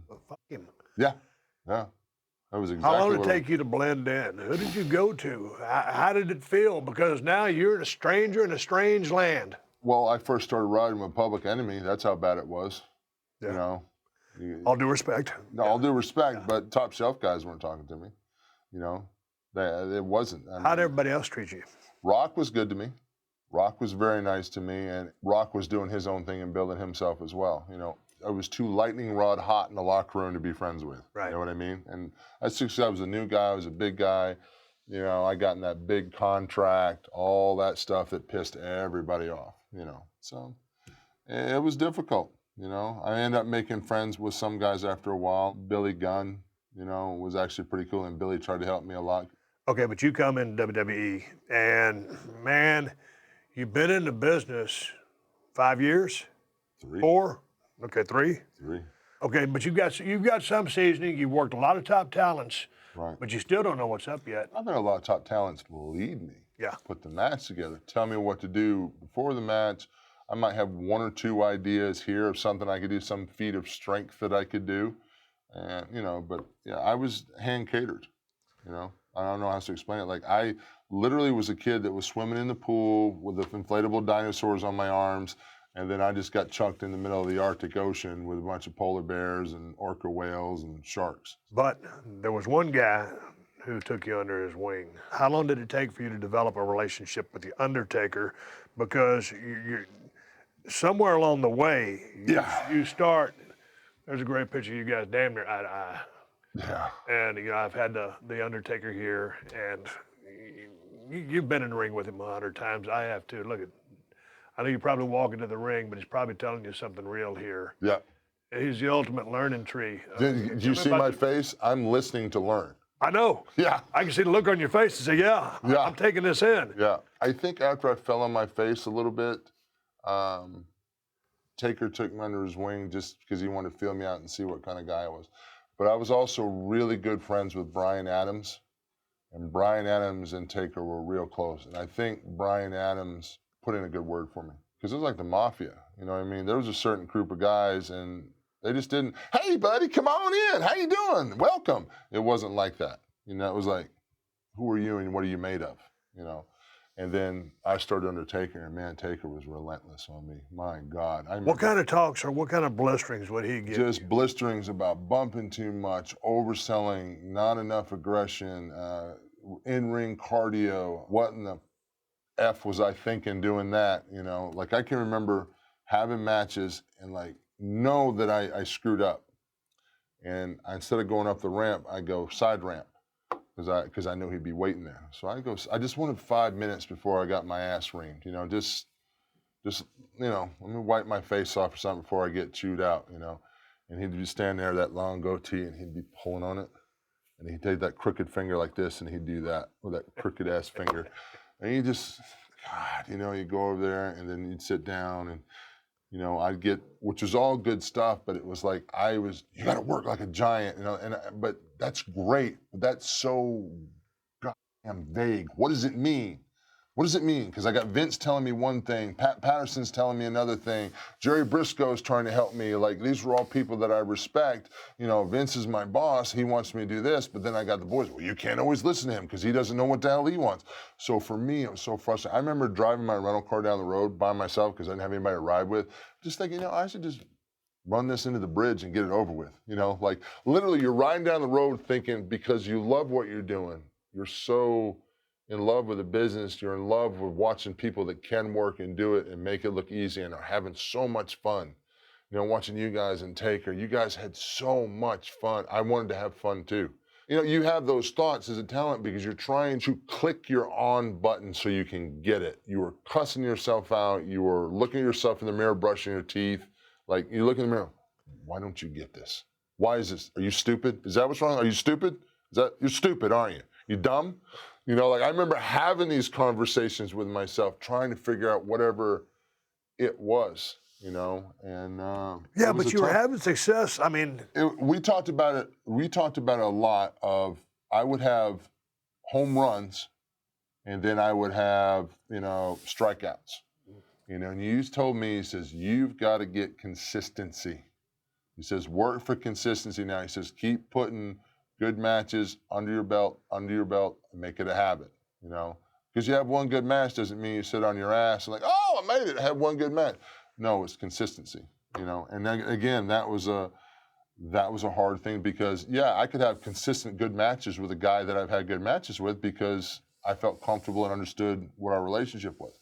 But fuck him. Yeah. Yeah. That was exactly How long did it what I- take you to blend in? Who did you go to? How did it feel? Because now you're a stranger in a strange land. Well, I first started riding with Public Enemy. That's how bad it was. Yeah. You know. All due respect. No, all due respect, but top shelf guys weren't talking to me. You know, it wasn't. I mean, How'd everybody else treat you? Rock was good to me. Rock was very nice to me, and Rock was doing his own thing and building himself as well. You know, I was too lightning rod hot in the locker room to be friends with. Right. You know what I mean? And that's just, I was a new guy. I was a big guy. You know, I got in that big contract, all that stuff that pissed everybody off. You know, so it was difficult. You know, I ended up making friends with some guys after a while. Billy Gunn, you know, was actually pretty cool, and Billy tried to help me a lot. Okay, but you come in WWE, and man, you've been in the business 5 years, 3. 4, okay, 3. 3. Okay, but you've got some seasoning. You've worked a lot of top talents, Right. but you still don't know what's up yet. I've had a lot of top talents lead me. Yeah. Put the match together. Tell me what to do before the match. I might have 1 or 2 ideas here of something I could do, some feat of strength that I could do. And, you know, but yeah, I was hand catered, you know. I don't know how to explain it. Like, I literally was a kid that was swimming in the pool with the inflatable dinosaurs on my arms, and then I just got chunked in the middle of the Arctic Ocean with a bunch of polar bears and orca whales and sharks. But there was one guy who took you under his wing. How long did it take for you to develop a relationship with The Undertaker? Because you somewhere along the way, you start, there's a great picture of you guys damn near eye to eye. Yeah. And, you know, I've had the Undertaker here, and you've been in the ring with him 100 times. I have too. Look at, I know you probably walk into the ring, but he's probably telling you something real here. Yeah. He's the ultimate learning tree. Did you see my face? I'm listening to learn. I know. Yeah. I can see the look on your face and say, yeah. I'm taking this in. Yeah. I think after I fell on my face a little bit, Taker took me under his wing just because he wanted to feel me out and see what kind of guy I was. But I was also really good friends with Brian Adams, and Brian Adams and Taker were real close. And I think Brian Adams put in a good word for me because it was like the mafia. You know what I mean? There was a certain group of guys, and they just didn't, hey, buddy, come on in. How you doing? Welcome. It wasn't like that. You know, it was like, who are you and what are you made of? You know? And then I started under Taker, and man, Taker was relentless on me. My God. What kind of talks or what kind of blisterings would he give just you? blisterings about bumping too much, overselling, not enough aggression, in-ring cardio. What in the F was I thinking doing that? You know, like I can remember having matches and like know that I screwed up. And instead of going up the ramp, I go side ramp because I knew he'd be waiting there. So I just wanted 5 minutes before I got my ass reamed. You know, just you know, let me wipe my face off or something before I get chewed out, you know. And he'd be standing there, that long goatee, and he'd be pulling on it. And he'd take that crooked finger like this, and he'd do that with that crooked ass finger. And you just, God, you know, you go over there, and then you'd sit down, and, you know, I'd get, which was all good stuff, but it was like, you got to work like a giant, you know. But that's great. But that's so goddamn vague. What does it mean? What does it mean? Because I got Vince telling me one thing, Pat Patterson's telling me another thing, Jerry Briscoe's trying to help me. Like, these were all people that I respect. You know, Vince is my boss. He wants me to do this. But then I got the boys. Well, you can't always listen to him because he doesn't know what the hell he wants. So for me, it was so frustrating. I remember driving my rental car down the road by myself because I didn't have anybody to ride with. Just thinking, you know, I should just run this into the bridge and get it over with. You know, like literally you're riding down the road thinking because you love what you're doing. You're so in love with the business, you're in love with watching people that can work and do it and make it look easy and are having so much fun. You know, watching you guys and Taker, you guys had so much fun. I wanted to have fun too. You know, you have those thoughts as a talent because you're trying to click your on button so you can get it. You were cussing yourself out. You were looking at yourself in the mirror, brushing your teeth. Like, you look in the mirror, why don't you get this? Why is this? Are you stupid? Is that what's wrong? Are you stupid? You're stupid, aren't you? You dumb? You know, like I remember having these conversations with myself, trying to figure out whatever it was, you know, and Yeah, it was but a you were tough- having success. I mean, we talked about it. We talked about it a lot. I would have home runs, and then I would have, you know, strikeouts. You know, and you told me, he says, you've got to get consistency. He says, work for consistency now. He says, keep putting good matches under your belt, and make it a habit, you know. Because you have one good match doesn't mean you sit on your ass and like, oh, I made it, I had one good match. No, it's consistency, you know. And then, again, that was a hard thing because, yeah, I could have consistent good matches with a guy that I've had good matches with because I felt comfortable and understood what our relationship was.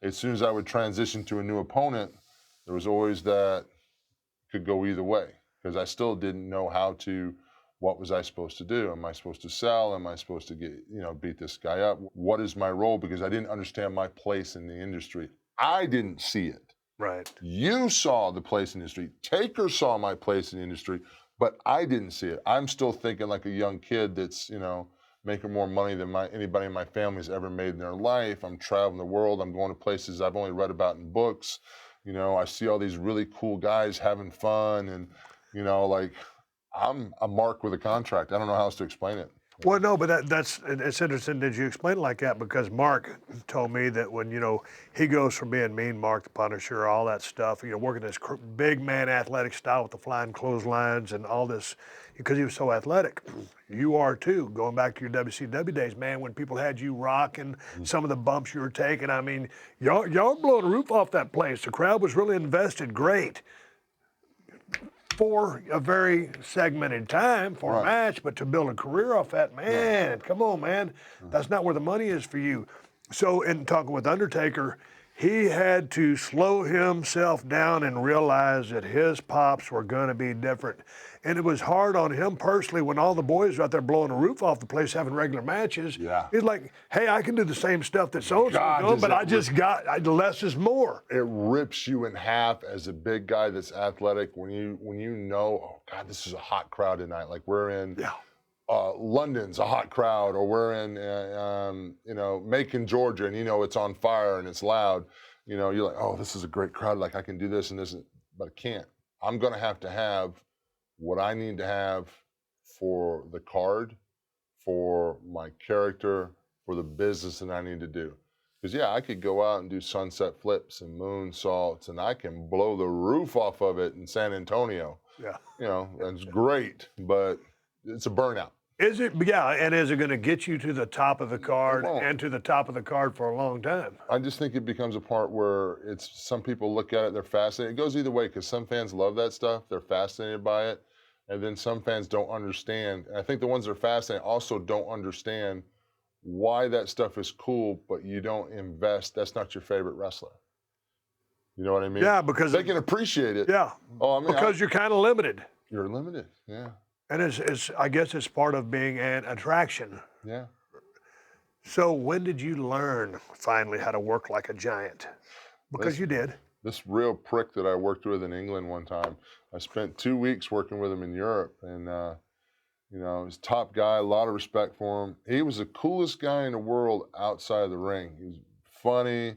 As soon as I would transition to a new opponent, there was always that could go either way because I still didn't know what was I supposed to do? Am I supposed to sell? Am I supposed to beat this guy up? What is my role? Because I didn't understand my place in the industry. I didn't see it. right. You saw the place in the industry. Taker saw my place in the industry, but I didn't see it. I'm still thinking like a young kid that's, you know, making more money than anybody in my family has ever made in their life. I'm traveling the world. I'm going to places I've only read about in books. You know, I see all these really cool guys having fun and, you know, like I'm a mark with a contract. I don't know how else to explain it. Well, no, but it's interesting that you explain it like that because Mark told me that when, you know, he goes from being Mean Mark the Punisher, all that stuff, you know, working this big man athletic style with the flying clotheslines and all this, because he was so athletic. You are too, going back to your WCW days, man, when people had you rocking, some of the bumps you were taking. I mean, y'all blowing the roof off that place. The crowd was really invested great for a very segmented time for a match, but to build a career off that, man, come on, man. That's not where the money is for you. So in talking with Undertaker, he had to slow himself down and realize that his pops were going to be different. And it was hard on him personally when all the boys were out there blowing the roof off the place having regular matches. Yeah. He's like, hey, I can do the same stuff that so-and-so God, doing, does but that less is more. It rips you in half as a big guy that's athletic when you know, oh God, this is a hot crowd tonight. Like we're in London's a hot crowd, or we're in Macon, Georgia, and you know it's on fire and it's loud. You know, you're like, oh, this is a great crowd. Like I can do this and this, but I can't. I'm gonna have to have what I need to have for the card, for my character, for the business that I need to do. Because yeah, I could go out and do sunset flips and moonsaults, and I can blow the roof off of it in San Antonio. Yeah. You know, that's great, but it's a burnout. Is it? Yeah, and is it going to get you to the top of the card won't. and to the top of the card for a long time? I just think it becomes a part where some people look at it, they're fascinated. It goes either way because some fans love that stuff, they're fascinated by it, and then some fans don't understand. And I think the ones that are fascinated also don't understand why that stuff is cool, but you don't invest. That's not your favorite wrestler. You know what I mean? Yeah, because they can appreciate it. Yeah. Oh, I mean, because you're kind of limited. You're limited. Yeah. And I guess it's part of being an attraction. Yeah. So when did you learn finally how to work like a giant? Because you did. This real prick that I worked with in England one time, I spent 2 weeks working with him in Europe, and you know, he's a top guy, a lot of respect for him. He was the coolest guy in the world outside of the ring. He was funny,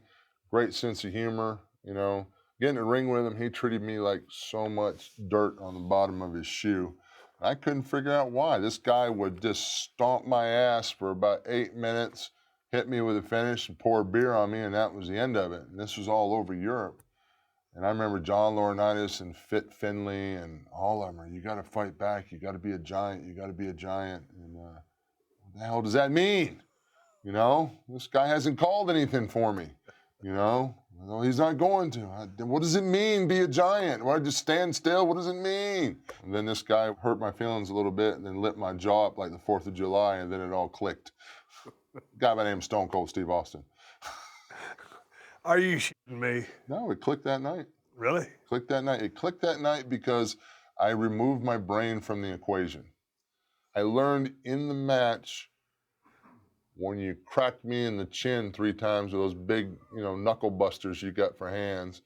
great sense of humor. You know, getting in the ring with him, he treated me like so much dirt on the bottom of his shoe. I couldn't figure out why. This guy would just stomp my ass for about 8 minutes, hit me with a finish, and pour beer on me, and that was the end of it. And this was all over Europe. And I remember John Laurinaitis and Fit Finlay and all of them, you got to fight back. You got to be a giant. You got to be a giant. And what the hell does that mean? You know, this guy hasn't called anything for me. You know, no, he's not going to. What does it mean, be a giant? Why just stand still? What does it mean? And then this guy hurt my feelings a little bit and then lit my jaw up like the 4th of July, and then it all clicked. Guy by the name Stone Cold Steve Austin. Are you shitting me? No, it clicked that night. Really? Clicked that night. It clicked that night because I removed my brain from the equation. I learned in the match, when you cracked me in the chin 3 times with those big, you know, knuckle busters you got for hands,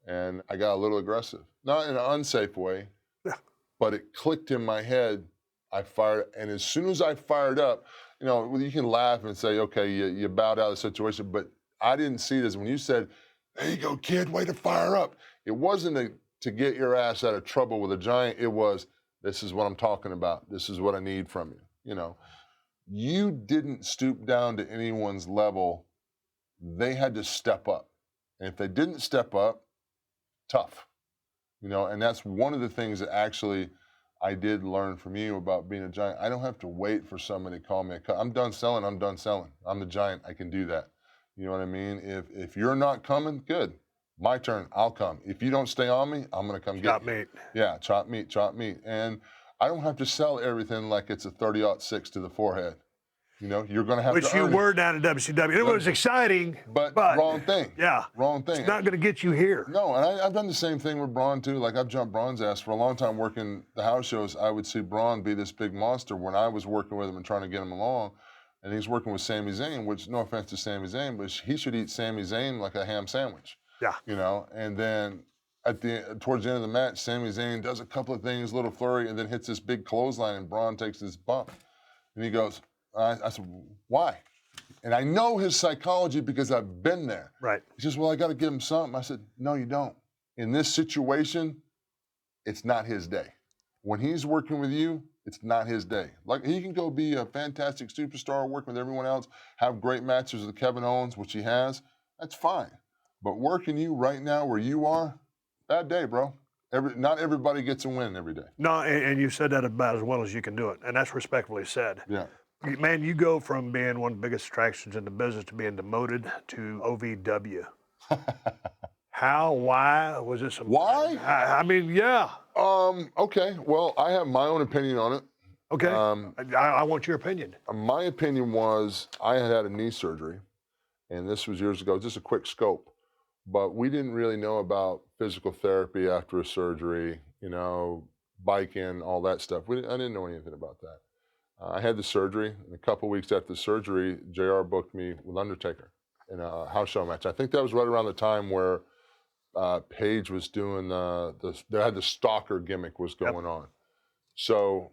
and I got a little aggressive. not in an unsafe way, Yeah. but it clicked in my head. I fired, and as soon as I fired up, you know, you can laugh and say, okay, you bowed out of the situation, but I didn't see it as when you said, there you go, kid, way to fire up. It wasn't to get your ass out of trouble with a giant. It was, this is what I'm talking about. This is what I need from you. You know, you didn't stoop down to anyone's level. They had to step up. And if they didn't step up, tough. You know, and that's one of the things that actually I did learn from you about being a giant. I don't have to wait for somebody to call me. I'm done selling. I'm done selling. I'm the giant. I can do that. You know what I mean? If you're not coming, good. My turn. I'll come. If you don't stay on me, I'm going to come Chop get you. meat. Yeah, chop meat, chop meat. And I don't have to sell everything like it's a 30-06 to the forehead. You know, you're going to have Which to you earn were it. down at WCW. It was exciting, But wrong thing. Yeah. Wrong thing. It's not going to get you here. No, and I've done the same thing with Braun too. Like I've jumped Braun's ass for a long time working the house shows. I would see Braun be this big monster when I was working with him and trying to get him along. And he's working with Sami Zayn, which no offense to Sami Zayn, but he should eat Sami Zayn like a ham sandwich. Yeah. You know, and then towards the end of the match, Sami Zayn does a couple of things, little flurry, and then hits this big clothesline, and Braun takes this bump. And he goes, I said, why? And I know his psychology because I've been there. Right. He says, well, I got to give him something. I said, no, you don't. In this situation, it's not his day. When he's working with you, it's not his day. Like, he can go be a fantastic superstar, work with everyone else, have great matches with Kevin Owens, which he has. That's fine. But working you right now where you are, bad day, bro. Not everybody gets a win every day. No, and you said that about as well as you can do it. And that's respectfully said. Yeah. Man, you go from being one of the biggest attractions in the business to being demoted to OVW. How? Why? Was it some... Why? I mean, yeah. Okay. Well, I have my own opinion on it. Okay. I want your opinion. My opinion was I had a knee surgery, and this was years ago, just a quick scope. But we didn't really know about physical therapy after a surgery, you know, biking, all that stuff. I didn't know anything about that. I had the surgery, and a couple weeks after the surgery, JR booked me with Undertaker in a house show match. I think that was right around the time where Paige was doing they had the stalker gimmick was going on. So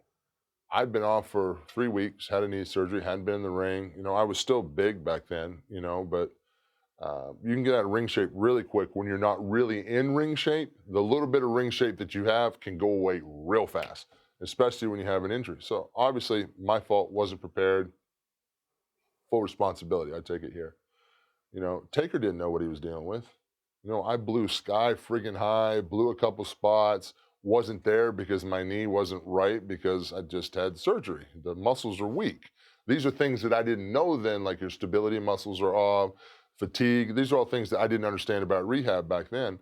I'd been off for 3 weeks, had a knee surgery, hadn't been in the ring. You know, I was still big back then, you know, but you can get out of ring shape really quick when you're not really in ring shape. The little bit of ring shape that you have can go away real fast, especially when you have an injury. So obviously my fault, wasn't prepared. Full responsibility, I take it here. You know, Taker didn't know what he was dealing with. You know, I blew sky friggin' high, blew a couple spots, wasn't there because my knee wasn't right because I just had surgery. The muscles are weak. These are things that I didn't know then, like your stability muscles are off, fatigue. These are all things that I didn't understand about rehab back then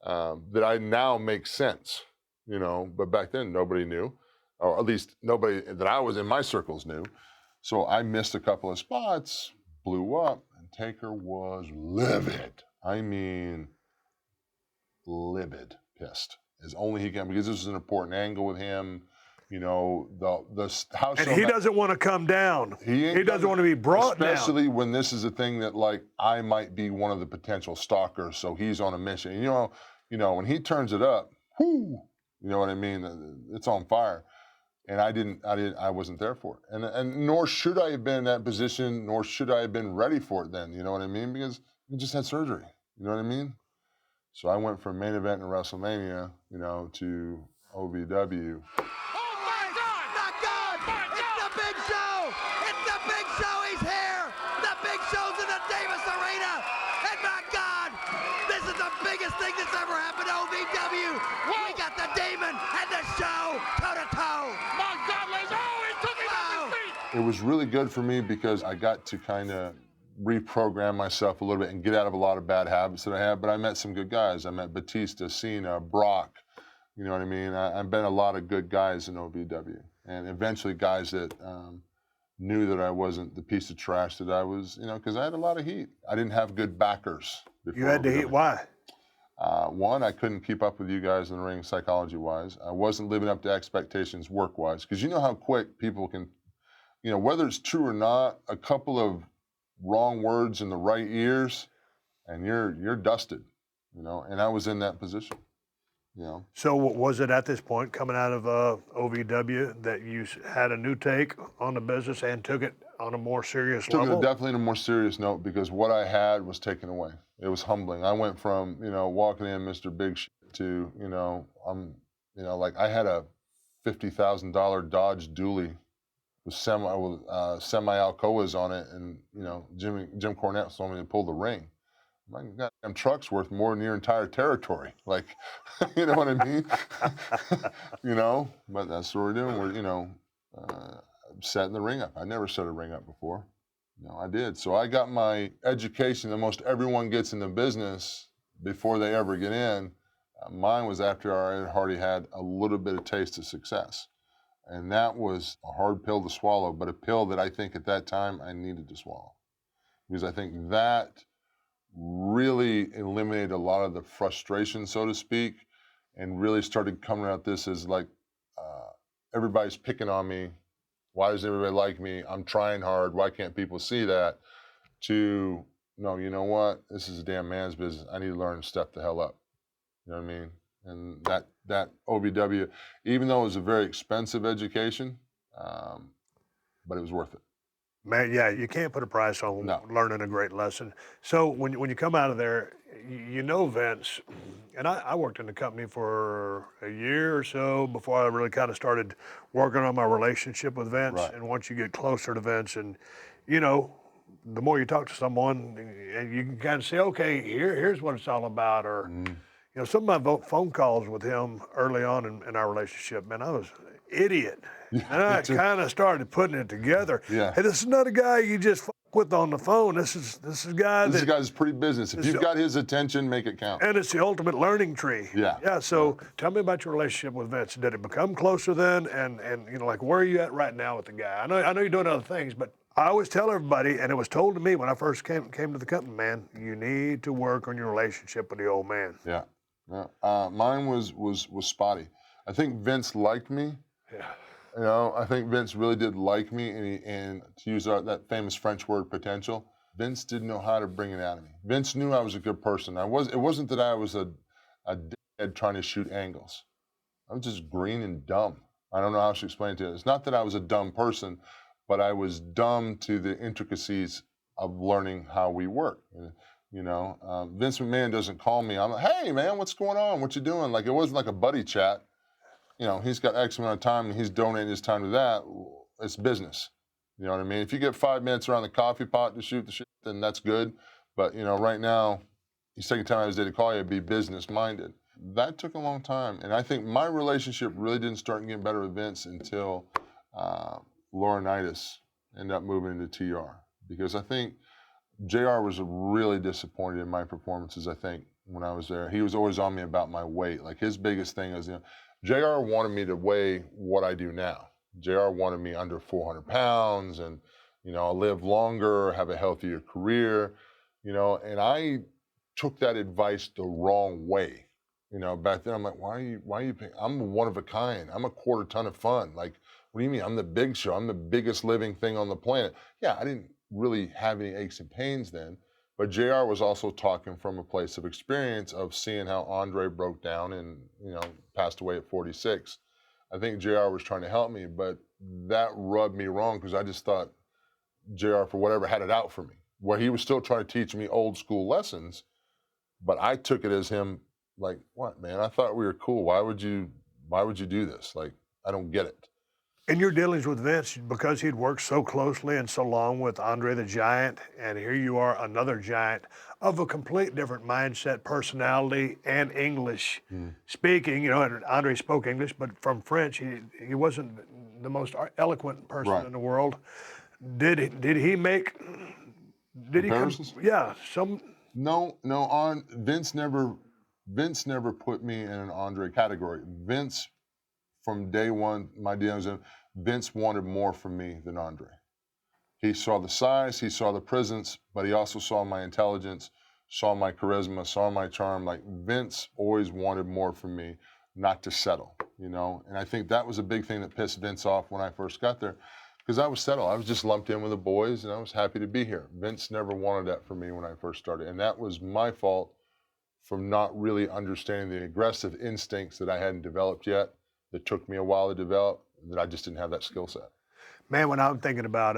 that I now make sense, you know, but back then nobody knew, or at least nobody that I was in my circles knew. So I missed a couple of spots, blew up, and Taker was livid. I mean, livid, pissed, as only he can, because this is an important angle with him. You know, the house. And he doesn't want to come down. He doesn't want to be brought down. Especially when this is a thing that, like, I might be one of the potential stalkers, so he's on a mission. You know, when he turns it up, whoo, you know what I mean? It's on fire. And I wasn't there for it. And nor should I have been in that position, nor should I have been ready for it then, you know what I mean? Because we just had surgery, you know what I mean? So I went from main event in WrestleMania, you know, to OVW. It was really good for me because I got to kind of reprogram myself a little bit and get out of a lot of bad habits that I had. But I met some good guys. I met Batista, Cena, Brock. You know what I mean? I've been a lot of good guys in OVW. And eventually guys that knew that I wasn't the piece of trash that I was, you know, because I had a lot of heat. I didn't have good backers. You had the heat. Why? One, I couldn't keep up with you guys in the ring psychology-wise. I wasn't living up to expectations work-wise. Because you know how quick people can, you know, whether it's true or not, a couple of wrong words in the right ears, and you're dusted, you know. And I was in that position, You know, So was it at this point coming out of OVW that you had a new take on the business and took it on a more serious took level? it definitely in a more serious note because what I had was taken away. It was humbling. I went from, you know, walking in Mr. Big Shit to, you know, like I had a $50,000 Dodge Dually with semi Alcoas on it, and you know, Jim Cornette told me to pull the ring. My goddamn truck's worth more than your entire territory. Like, you know what I mean? You know, but that's what we're doing. We're, you know, setting the ring up. I never set a ring up before. You know, I did. So I got my education that most everyone gets in the business before they ever get in. Mine was after I had already had a little bit of taste of success. And that was a hard pill to swallow, but a pill that I think at that time I needed to swallow. Because I think that really eliminated a lot of the frustration, so to speak, and really started coming at this as like, everybody's picking on me. Why does everybody like me? I'm trying hard. Why can't people see that? To, no, you know what? This is a damn man's business. I need to learn to step the hell up. You know what I mean? And that OVW, even though it was a very expensive education, but it was worth it. Man, yeah, you can't put a price on No. learning a great lesson. So when you come out of there, you know Vince, and I worked in the company for a year or so before I really kind of started working on my relationship with Vince. Right. And once you get closer to Vince, and you know, the more you talk to someone, and you can kind of say, okay, here's what it's all about, or you know, some of my phone calls with him early on in our relationship, man, I was an idiot. Yeah, And I me too. kind of started putting it together. Yeah. Hey, this is not a guy you just fuck with on the phone. This is a guy This that, guy's pretty business. If you've got his attention, make it count. and it's the ultimate learning tree. Yeah. Yeah. So tell me about your relationship with Vince. Did it become closer then? And you know, like where are you at right now with the guy? I know you're doing other things, but I always tell everybody, and it was told to me when I first came to the company, man, you need to work on your relationship with the old man. Yeah. Yeah. Mine was spotty. I think Vince liked me. Yeah. You know, I think Vince really did like me, and to use that famous French word, potential. Vince didn't know how to bring it out of me. Vince knew I was a good person. It wasn't that I was a dickhead trying to shoot angles. I was just green and dumb. I don't know how to explain it to you. It's not that I was a dumb person, but I was dumb to the intricacies of learning how we work. You know, Vince McMahon doesn't call me. I'm like, hey man, what's going on? What you doing? Like, it wasn't like a buddy chat. You know, he's got X amount of time and he's donating his time to that. It's business. You know what I mean? If you get 5 minutes around the coffee pot to shoot the shit, then that's good. But, you know, right now, he's taking time out of his day to call you, be business minded. That took a long time. And I think my relationship really didn't start getting better with Vince until Laurinaitis ended up moving into TR. Because I think JR was really disappointed in my performances, I think, when I was there. He was always on me about my weight. Like, his biggest thing is, you know, JR wanted me to weigh what I do now. JR wanted me under 400 pounds and, you know, live longer, have a healthier career, you know, and I took that advice the wrong way. You know, back then I'm like, why are you paying? I'm one of a kind. I'm a quarter ton of fun. Like, what do you mean? I'm the big show. I'm the biggest living thing on the planet. Yeah, I didn't really have any aches and pains then. But JR was also talking from a place of experience of seeing how Andre broke down and, you know, passed away at 46. I think JR was trying to help me, but that rubbed me wrong because I just thought JR, for whatever, had it out for me. Where he was still trying to teach me old school lessons, but I took it as him like, what, man? I thought we were cool. Why would you do this? Like, I don't get it. In your dealings with Vince, because he'd worked so closely and so long with Andre the Giant, and here you are, another giant of a complete different mindset, personality, and English speaking. You know, and Andre spoke English, but from French, he wasn't the most eloquent person Right. in the world. Did he make? Did he? Comparisons? Yeah, some. No, Vince never put me in an Andre category. Vince, from day one, my dealings with him, Vince wanted more from me than Andre. He saw the size, he saw the presence, but he also saw my intelligence, saw my charisma, saw my charm. Like, Vince always wanted more from me, not to settle, you know? And I think that was a big thing that pissed Vince off when I first got there, because I was settled. I was just lumped in with the boys, and I was happy to be here. Vince never wanted that for me when I first started, and that was my fault from not really understanding the aggressive instincts that I hadn't developed yet, that took me a while to develop, that I just didn't have that skill set. Man, when I'm thinking about,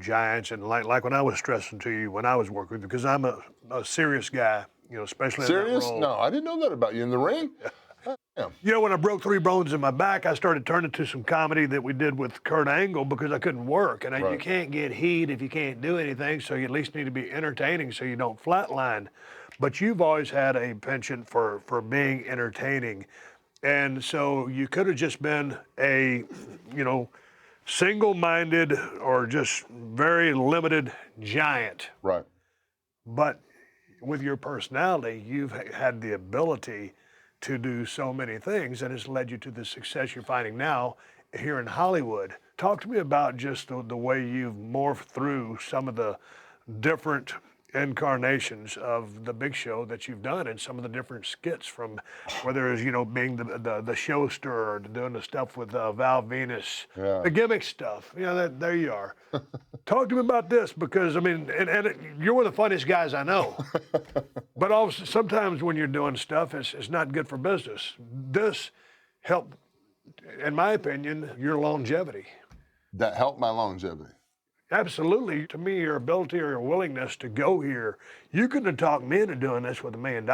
giants and like when I was stressing to you when I was working with you, because I'm a serious guy, especially in that Serious? role. No, I didn't know that about you in the ring. When I broke 3 bones in my back, I started turning to some comedy that we did with Kurt Angle because I couldn't work. And you Right. can't get heat if you can't do anything, so you at least need to be entertaining so you don't flatline. But you've always had a penchant for being entertaining. And so you could have just been a, single-minded or just very limited giant. Right. But with your personality, you've had the ability to do so many things, and it's led you to the success you're finding now here in Hollywood. Talk to me about just the way you've morphed through some of the different incarnations of the Big Show that you've done, and some of the different skits, from whether it's being the showster or doing the stuff with Val Venus, Yeah. the gimmick stuff. There you are. Talk to me about this, because and you're one of the funniest guys I know. But also sometimes when you're doing stuff, it's not good for business. This helped, in my opinion, your longevity. That helped my longevity. Absolutely. To me, your ability or your willingness to go here, you couldn't have talked me into doing this with $1 million,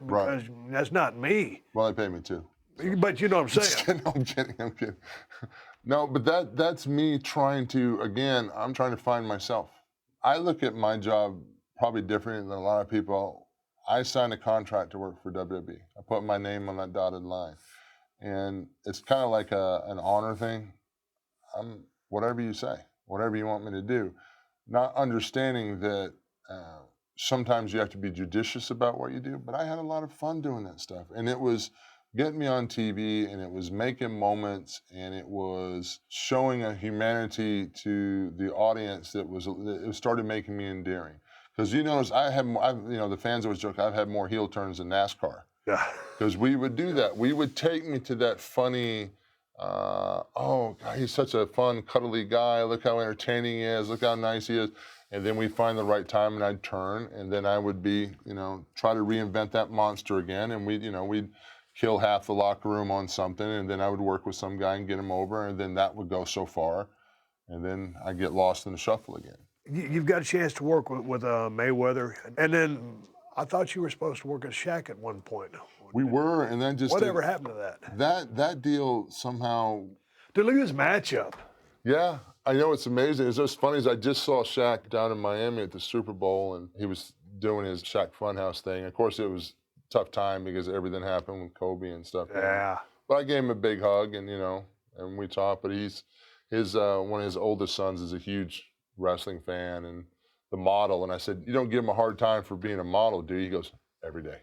because that's not me. Well, they paid me too. But you know what I'm saying. No, I'm kidding. No, but that's me trying to, again, I'm trying to find myself. I look at my job probably different than a lot of people. I signed a contract to work for WWE. I put my name on that dotted line. And it's kind of like an honor thing. I'm whatever you say, whatever you want me to do. Not understanding that sometimes you have to be judicious about what you do, but I had a lot of fun doing that stuff. And it was getting me on TV, and it was making moments, and it was showing a humanity to the audience it started making me endearing. Because the fans always joke, I've had more heel turns than NASCAR. Yeah. Because we would do that. We would take me to that funny, God, he's such a fun, cuddly guy. Look how entertaining he is. Look how nice he is. And then we'd find the right time, and I'd turn, and then I would be, try to reinvent that monster again. And we'd kill half the locker room on something, and then I would work with some guy and get him over, and then that would go so far, and then I'd get lost in the shuffle again. You've got a chance to work with Mayweather, and then I thought you were supposed to work at Shaq at one point. We were, and then just Whatever happened to that? That deal somehow. Dude, look at this matchup. Yeah, I know, it's amazing. It's just funny as I just saw Shaq down in Miami at the Super Bowl, and he was doing his Shaq Funhouse thing. Of course, it was a tough time because everything happened with Kobe and stuff. Yeah. But I gave him a big hug, and and we talked. But one of his oldest sons is a huge wrestling fan and the model. And I said, "You don't give him a hard time for being a model, do you?" He goes, "Every day."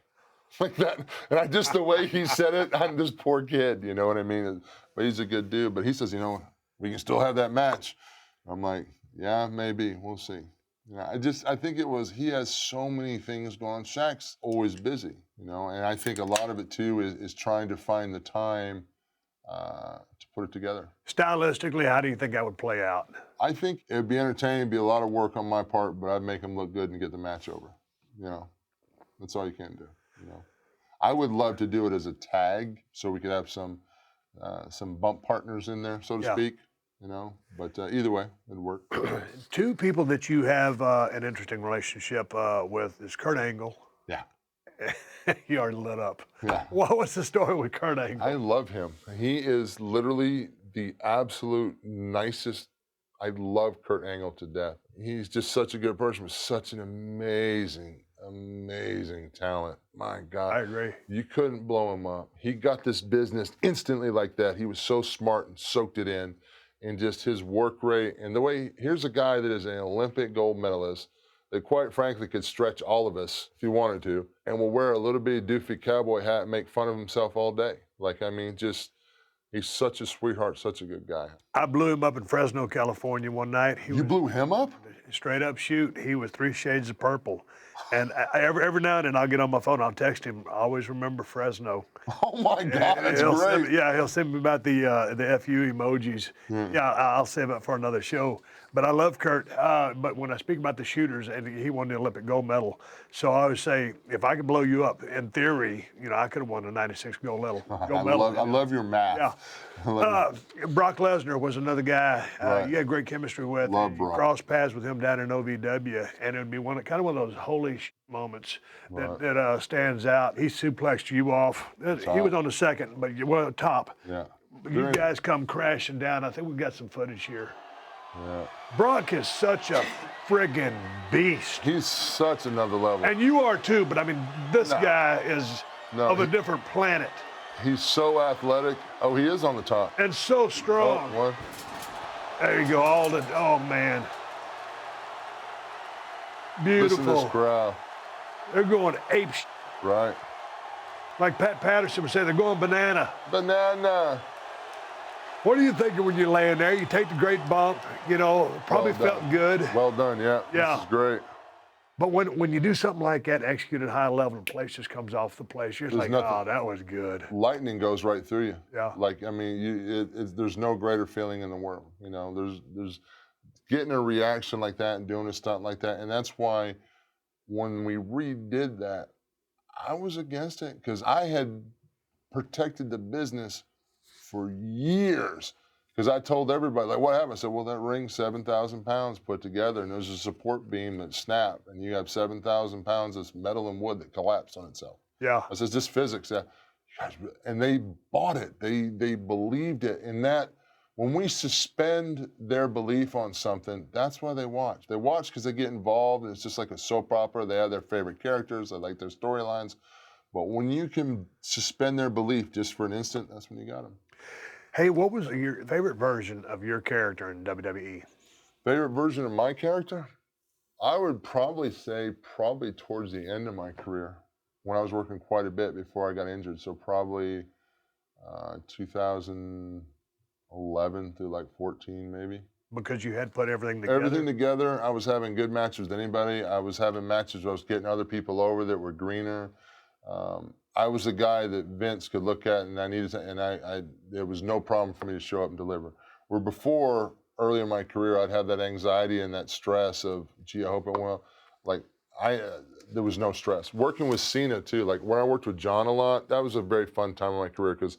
Like that. And the way he said it, I'm this poor kid, you know what I mean? But he's a good dude. But he says, we can still have that match. I'm like, yeah, maybe. We'll see. I think he has so many things going on. Shaq's always busy, and I think a lot of it too is trying to find the time to put it together. Stylistically, how do you think that would play out? I think it would be entertaining, it'd be a lot of work on my part, but I'd make him look good and get the match over. That's all you can do. I would love to do it as a tag, so we could have some bump partners in there, so to speak. But either way, it'd work. Two people that you have an interesting relationship with is Kurt Angle. Yeah. You already lit up. Yeah. What's the story with Kurt Angle? I love him. He is literally the absolute nicest. I love Kurt Angle to death. He's just such a good person with such an amazing talent. My God. I agree. You couldn't blow him up. He got this business instantly like that. He was so smart and soaked it in. And just his work rate and the way, here's a guy that is an Olympic gold medalist that quite frankly could stretch all of us if he wanted to, and will wear a little bitty doofy cowboy hat and make fun of himself all day. He's such a sweetheart, such a good guy. I blew him up in Fresno, California one night. You blew him up? straight up shoot, he was 3 shades of purple. And every now and then I'll get on my phone, I'll text him, I always remember Fresno. Oh my God, that's great. He'll send me about the FU emojis. Yeah, I'll save it for another show. But I love Kurt. But when I speak about the shooters, and he won the Olympic gold medal, so I always say, if I could blow you up, in theory, I could have won the '96 gold medal. I love your math. Yeah. Brock Lesnar was another guy you had great chemistry with. Love You Brock. crossed paths with him down in OVW, and it would be one of those holy moments that stands out. He suplexed you off. He was on the second, but top. Yeah. You guys come crashing down. I think we got some footage here. Yeah. Brock is such a friggin' beast. He's such another level. And you are too, but I mean, this guy is of a different planet. He's so athletic. Oh, he is on the top. And so strong. Oh, what? There you go, oh man. Beautiful. Listen to this crowd. They're going ape Right. like Pat Patterson would say, they're going banana. Banana. What are you thinking when you're laying there? You take the great bump, probably Well done. felt good. Well done, yeah. Yeah. This is great. But when you do something like that, execute at high level, and place just comes off the place, you're just There's like, nothing. oh, that was good. Lightning goes right through you. Yeah. Like, I mean, there's no greater feeling in the world. There's getting a reaction like that and doing a stunt like that. And that's why when we redid that, I was against it because I had protected the business for years. Because I told everybody, like, what happened? I said, well, that ring's 7,000 pounds put together, and there's a support beam that snapped, and you have 7,000 pounds of metal and wood that collapsed on itself. Yeah. I said, just physics. Yeah. And they bought it. They believed it. And that, when we suspend their belief on something, that's why they watch. They watch because they get involved. It's just like a soap opera. They have their favorite characters. They like their storylines. But when you can suspend their belief just for an instant, that's when you got them. Hey, what was your favorite version of your character in WWE? Favorite version of my character? I would probably say towards the end of my career when I was working quite a bit before I got injured. So probably 2011 through like 14 maybe. Because you had put everything together? Everything together. I was having good matches with anybody. I was having matches where I was getting other people over that were greener. I was the guy that Vince could look at, and I needed to, and there was no problem for me to show up and deliver. Where before, early in my career, I'd have that anxiety and that stress of, gee, I hope it will. Like there was no stress. Working with Cena too, like when I worked with John a lot, that was a very fun time in my career because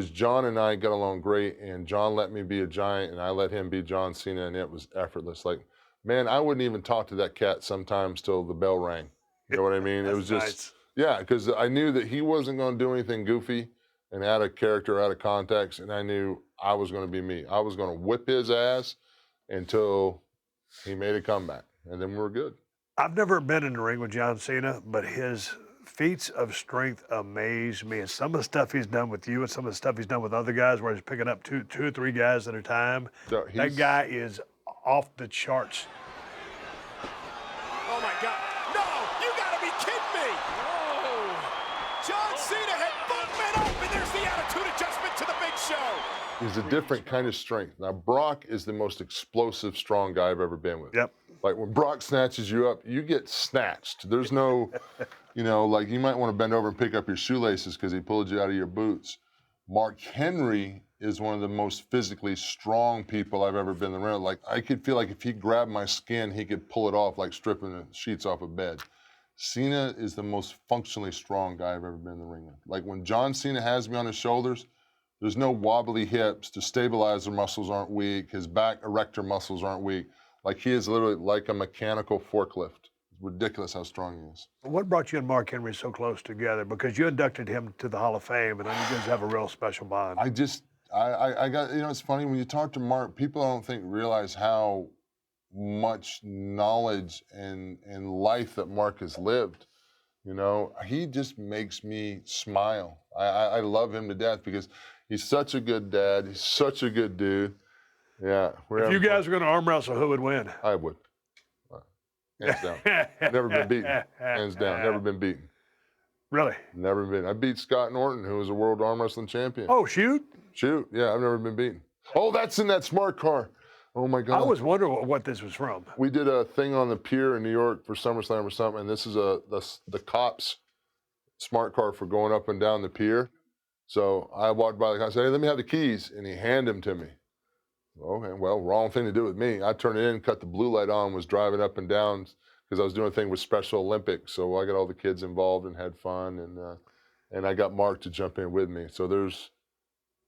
John and I got along great, and John let me be a giant, and I let him be John Cena, and it was effortless. Like, man, I wouldn't even talk to that cat sometimes till the bell rang. You know what I mean? It was just. Nice. Yeah, because I knew that he wasn't going to do anything goofy and out of character, out of context, and I knew I was going to be me. I was going to whip his ass until he made a comeback, and then we were good. I've never been in the ring with John Cena, but his feats of strength amaze me. And some of the stuff he's done with you and some of the stuff he's done with other guys where he's picking up two or three guys at a time, So that guy is off the charts. Oh my God. No, you gotta be kidding me. Oh. John Cena had both men up, and there's the attitude adjustment to the Big Show. He's a different kind of strength. Now, Brock is the most explosive, strong guy I've ever been with. Yep. Like when Brock snatches you up, you get snatched. There's no, like you might want to bend over and pick up your shoelaces because he pulled you out of your boots. Mark Henry is one of the most physically strong people I've ever been around. Like I could feel like if he grabbed my skin, he could pull it off like stripping the sheets off a bed. Cena is the most functionally strong guy I've ever been in the ring with. Like when John Cena has me on his shoulders, there's no wobbly hips. The stabilizer muscles aren't weak. His back erector muscles aren't weak. Like he is literally like a mechanical forklift. It's ridiculous how strong he is. What brought you and Mark Henry so close together? Because you inducted him to the Hall of Fame, and you guys have a real special bond. I got, it's funny when you talk to Mark, people I don't think realize how much knowledge and life that Mark has lived. He just makes me smile. I love him to death because he's such a good dad. He's such a good dude. Yeah. If you guys were going to arm wrestle, who would win? I would. Hands down. Never been beaten. Hands down. Never been beaten. Really? Never been. I beat Scott Norton, who was a world arm wrestling champion. Oh, shoot. Shoot. Yeah, I've never been beaten. Oh, that's in that smart car. Oh my God. I was wondering what this was from. We did a thing on the pier in New York for SummerSlam or something, and this is the cops' smart car for going up and down the pier. So I walked by the guy and said, "Hey, let me have the keys," and he handed them to me. Okay, well, wrong thing to do with me. I turned it in, cut the blue light on, was driving up and down because I was doing a thing with Special Olympics. So I got all the kids involved and had fun, and I got Mark to jump in with me. So there's,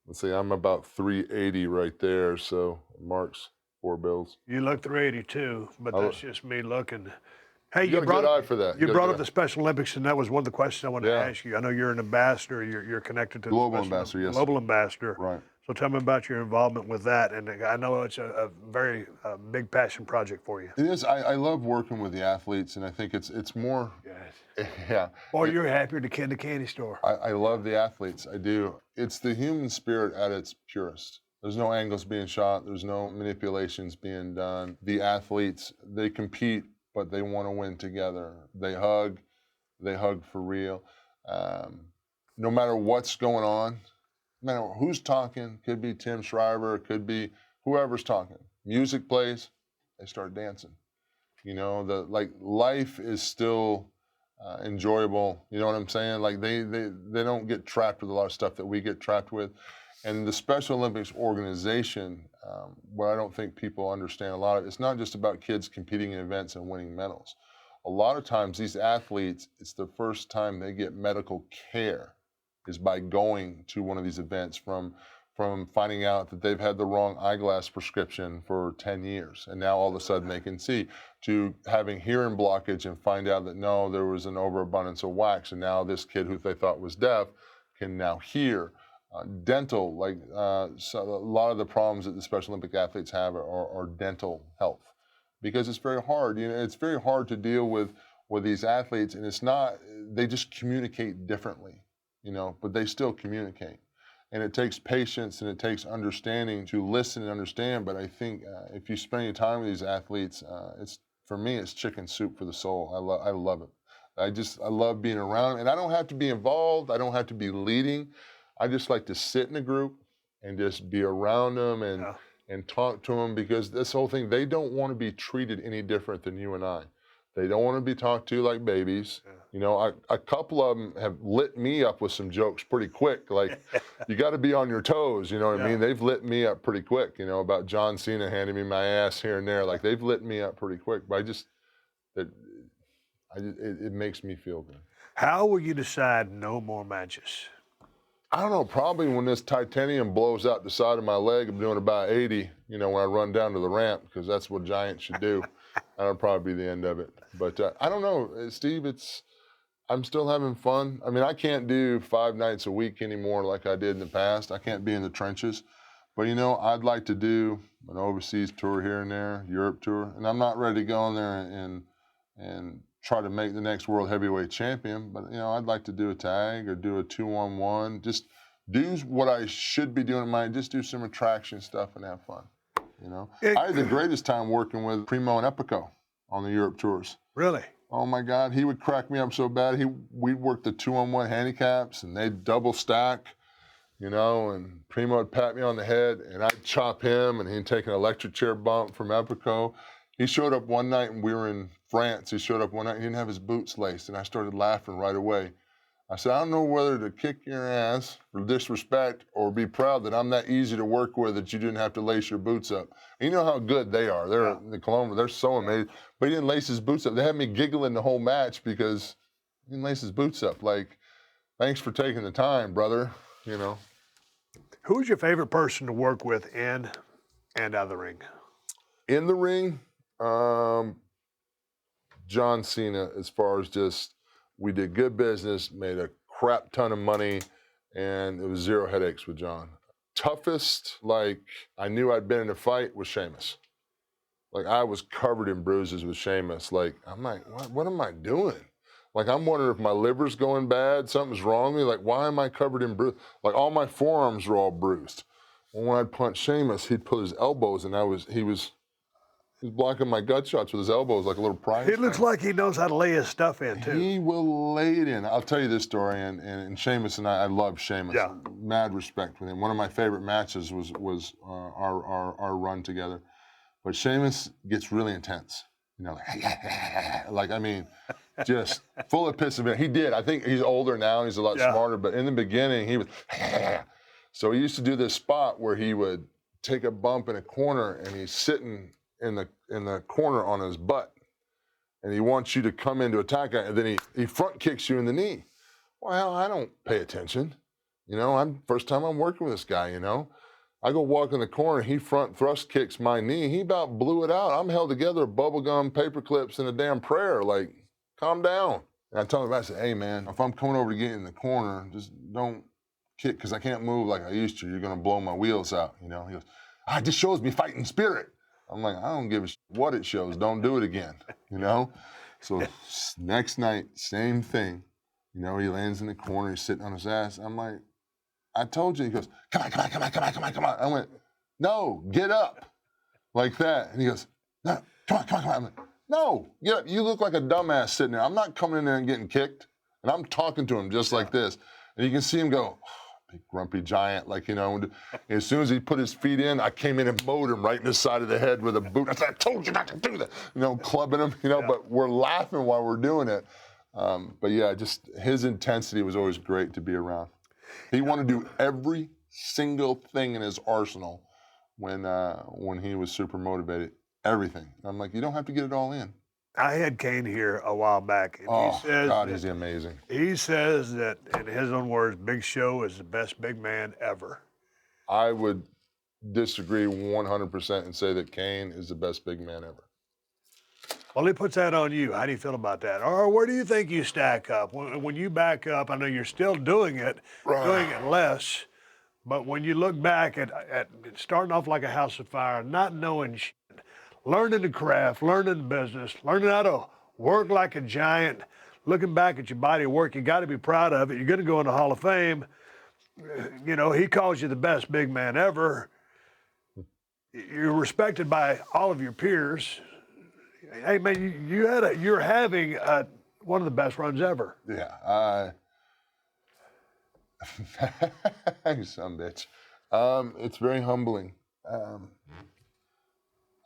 let's see, I'm about 380 right there. So Mark's 4 bills. You look 382, but I that's just me looking. Hey, You got a good eye for that. You You got a brought good up the eye. Special Olympics, and that was one of the questions I wanted to Yeah. ask you. I know you're an ambassador. You're connected to Global the Special ambassador, yes. Global ambassador. Right. So tell me about your involvement with that. And I know it's a very big passion project for you. It is. I love working with the athletes, and I think it's more. Yes. Yeah. Boy, you're happier to kid the candy store. I love the athletes. I do. It's the human spirit at its purest. There's no angles being shot. There's no manipulations being done. The athletes, they compete, but they want to win together. They hug for real. No matter what's going on, no matter who's talking, could be Tim Shriver, could be whoever's talking. Music plays, they start dancing. You know, life is still enjoyable. You know what I'm saying? Like they don't get trapped with a lot of stuff that we get trapped with. And the Special Olympics organization, what I don't think people understand a lot of, it's not just about kids competing in events and winning medals. A lot of times these athletes, it's the first time they get medical care is by going to one of these events, from finding out that they've had the wrong eyeglass prescription for 10 years and now all of a sudden they can see, to having hearing blockage and find out that no, there was an overabundance of wax and now this kid who they thought was deaf can now hear. Dental, so a lot of the problems that the Special Olympic athletes have are dental health, because it's very hard. You know, it's very hard to deal with these athletes, and it's not. They just communicate differently, you know, but they still communicate, and it takes patience and it takes understanding to listen and understand. But I think if you spend any time with these athletes, for me, it's chicken soup for the soul. I love it. I love being around them, and I don't have to be involved. I don't have to be leading. I just like to sit in a group and just be around them and talk to them, because this whole thing, they don't want to be treated any different than you and I. They don't want to be talked to like babies. Yeah. You know, a couple of them have lit me up with some jokes pretty quick. Like, you got to be on your toes, you know what I mean? They've lit me up pretty quick, you know, about John Cena handing me my ass here and there. Like, they've lit me up pretty quick. But it makes me feel good. How will you decide no more matches? I don't know, probably when this titanium blows out the side of my leg, I'm doing about 80, you know, when I run down to the ramp, because that's what giants should do. That'll probably be the end of it. But I don't know, Steve, I'm still having fun. I mean, I can't do 5 nights a week anymore like I did in the past. I can't be in the trenches. But, you know, I'd like to do an overseas tour here and there, Europe tour. And I'm not ready to go in there and try to make the next world heavyweight champion, but you know, I'd like to do a tag or do a 2-on-1, just do what I should be doing in mine, just do some attraction stuff and have fun, you know. I had the greatest time working with Primo and Epico on the Europe tours. Really? Oh my God, he would crack me up so bad. We'd work the 2-on-1 handicaps and they'd double stack, you know, and Primo would pat me on the head and I'd chop him and he'd take an electric chair bump from Epico. He showed up one night and we were in France. He showed up one night and he didn't have his boots laced, and I started laughing right away. I said, I don't know whether to kick your ass for disrespect or be proud that I'm that easy to work with that you didn't have to lace your boots up. And you know how good they are. The Colombia, they're so amazing. But he didn't lace his boots up. They had me giggling the whole match because he didn't lace his boots up. Like, thanks for taking the time, brother, you know. Who's your favorite person to work with in and out of the ring? In the ring, John Cena, as far as just, we did good business, made a crap ton of money, and it was 0 headaches with John. Toughest, like, I knew I'd been in a fight with Sheamus. Like, I was covered in bruises with Sheamus. Like, I'm like, what am I doing? Like, I'm wondering if my liver's going bad, something's wrong with me. Like, why am I covered in bruises? Like, all my forearms were all bruised. Well, when I'd punch Sheamus, he'd put his elbows, and he was blocking my gut shots with his elbows like a little prize. It looks like he knows how to lay his stuff in, too. He will lay it in. I'll tell you this story, and Sheamus and I love Sheamus. Yeah. Mad respect with him. One of my favorite matches was our run together. But Sheamus gets really intense. You know, like, I mean, just full of piss and he did. I think he's older now. He's a lot smarter. But in the beginning, he was. So he used to do this spot where he would take a bump in a corner and he's sitting in the corner on his butt. And he wants you to come in to attack it. And then he front kicks you in the knee. Well, I don't pay attention. You know, first time I'm working with this guy, you know. I go walk in the corner, he front thrust kicks my knee. He about blew it out. I'm held together, bubble gum, paper clips, and a damn prayer. Like, calm down. And I tell him, I say, hey, man, if I'm coming over to get in the corner, just don't kick, because I can't move like I used to. You're going to blow my wheels out, you know. He goes, it just shows me fighting spirit. I'm like, I don't give a shit what it shows. Don't do it again, you know. So next night, same thing. You know, he lands in the corner, he's sitting on his ass. I'm like, I told you. He goes, come on. I went, no, get up. Like that. And he goes, no, come on. I'm like, no, get up. You look like a dumbass sitting there. I'm not coming in there and getting kicked. And I'm talking to him just like this. And you can see him go, big grumpy giant, like, you know. And as soon as he put his feet in, I came in and mowed him right in the side of the head with a boot. I said, I told you not to do that. You know, clubbing him, you know, but we're laughing while we're doing it. But yeah, just his intensity was always great to be around. He wanted to do every single thing in his arsenal when he was super motivated. Everything. I'm like, you don't have to get it all in. I had Kane here a while back, and he says, God, is he amazing. He says that, in his own words, Big Show is the best big man ever. I would disagree 100% and say that Kane is the best big man ever. Well, he puts that on you. How do you feel about that? Or where do you think you stack up? When you back up, I know you're still doing it, doing it less, but when you look back at starting off like a house of fire, not knowing shit, learning the craft, learning the business, learning how to work like a giant, looking back at your body of work, you got to be proud of it. You're going to go in the Hall of Fame. You know, he calls you the best big man ever. You're respected by all of your peers. Hey, man, you're having one of the best runs ever. Yeah. You son of a bitch. It's very humbling.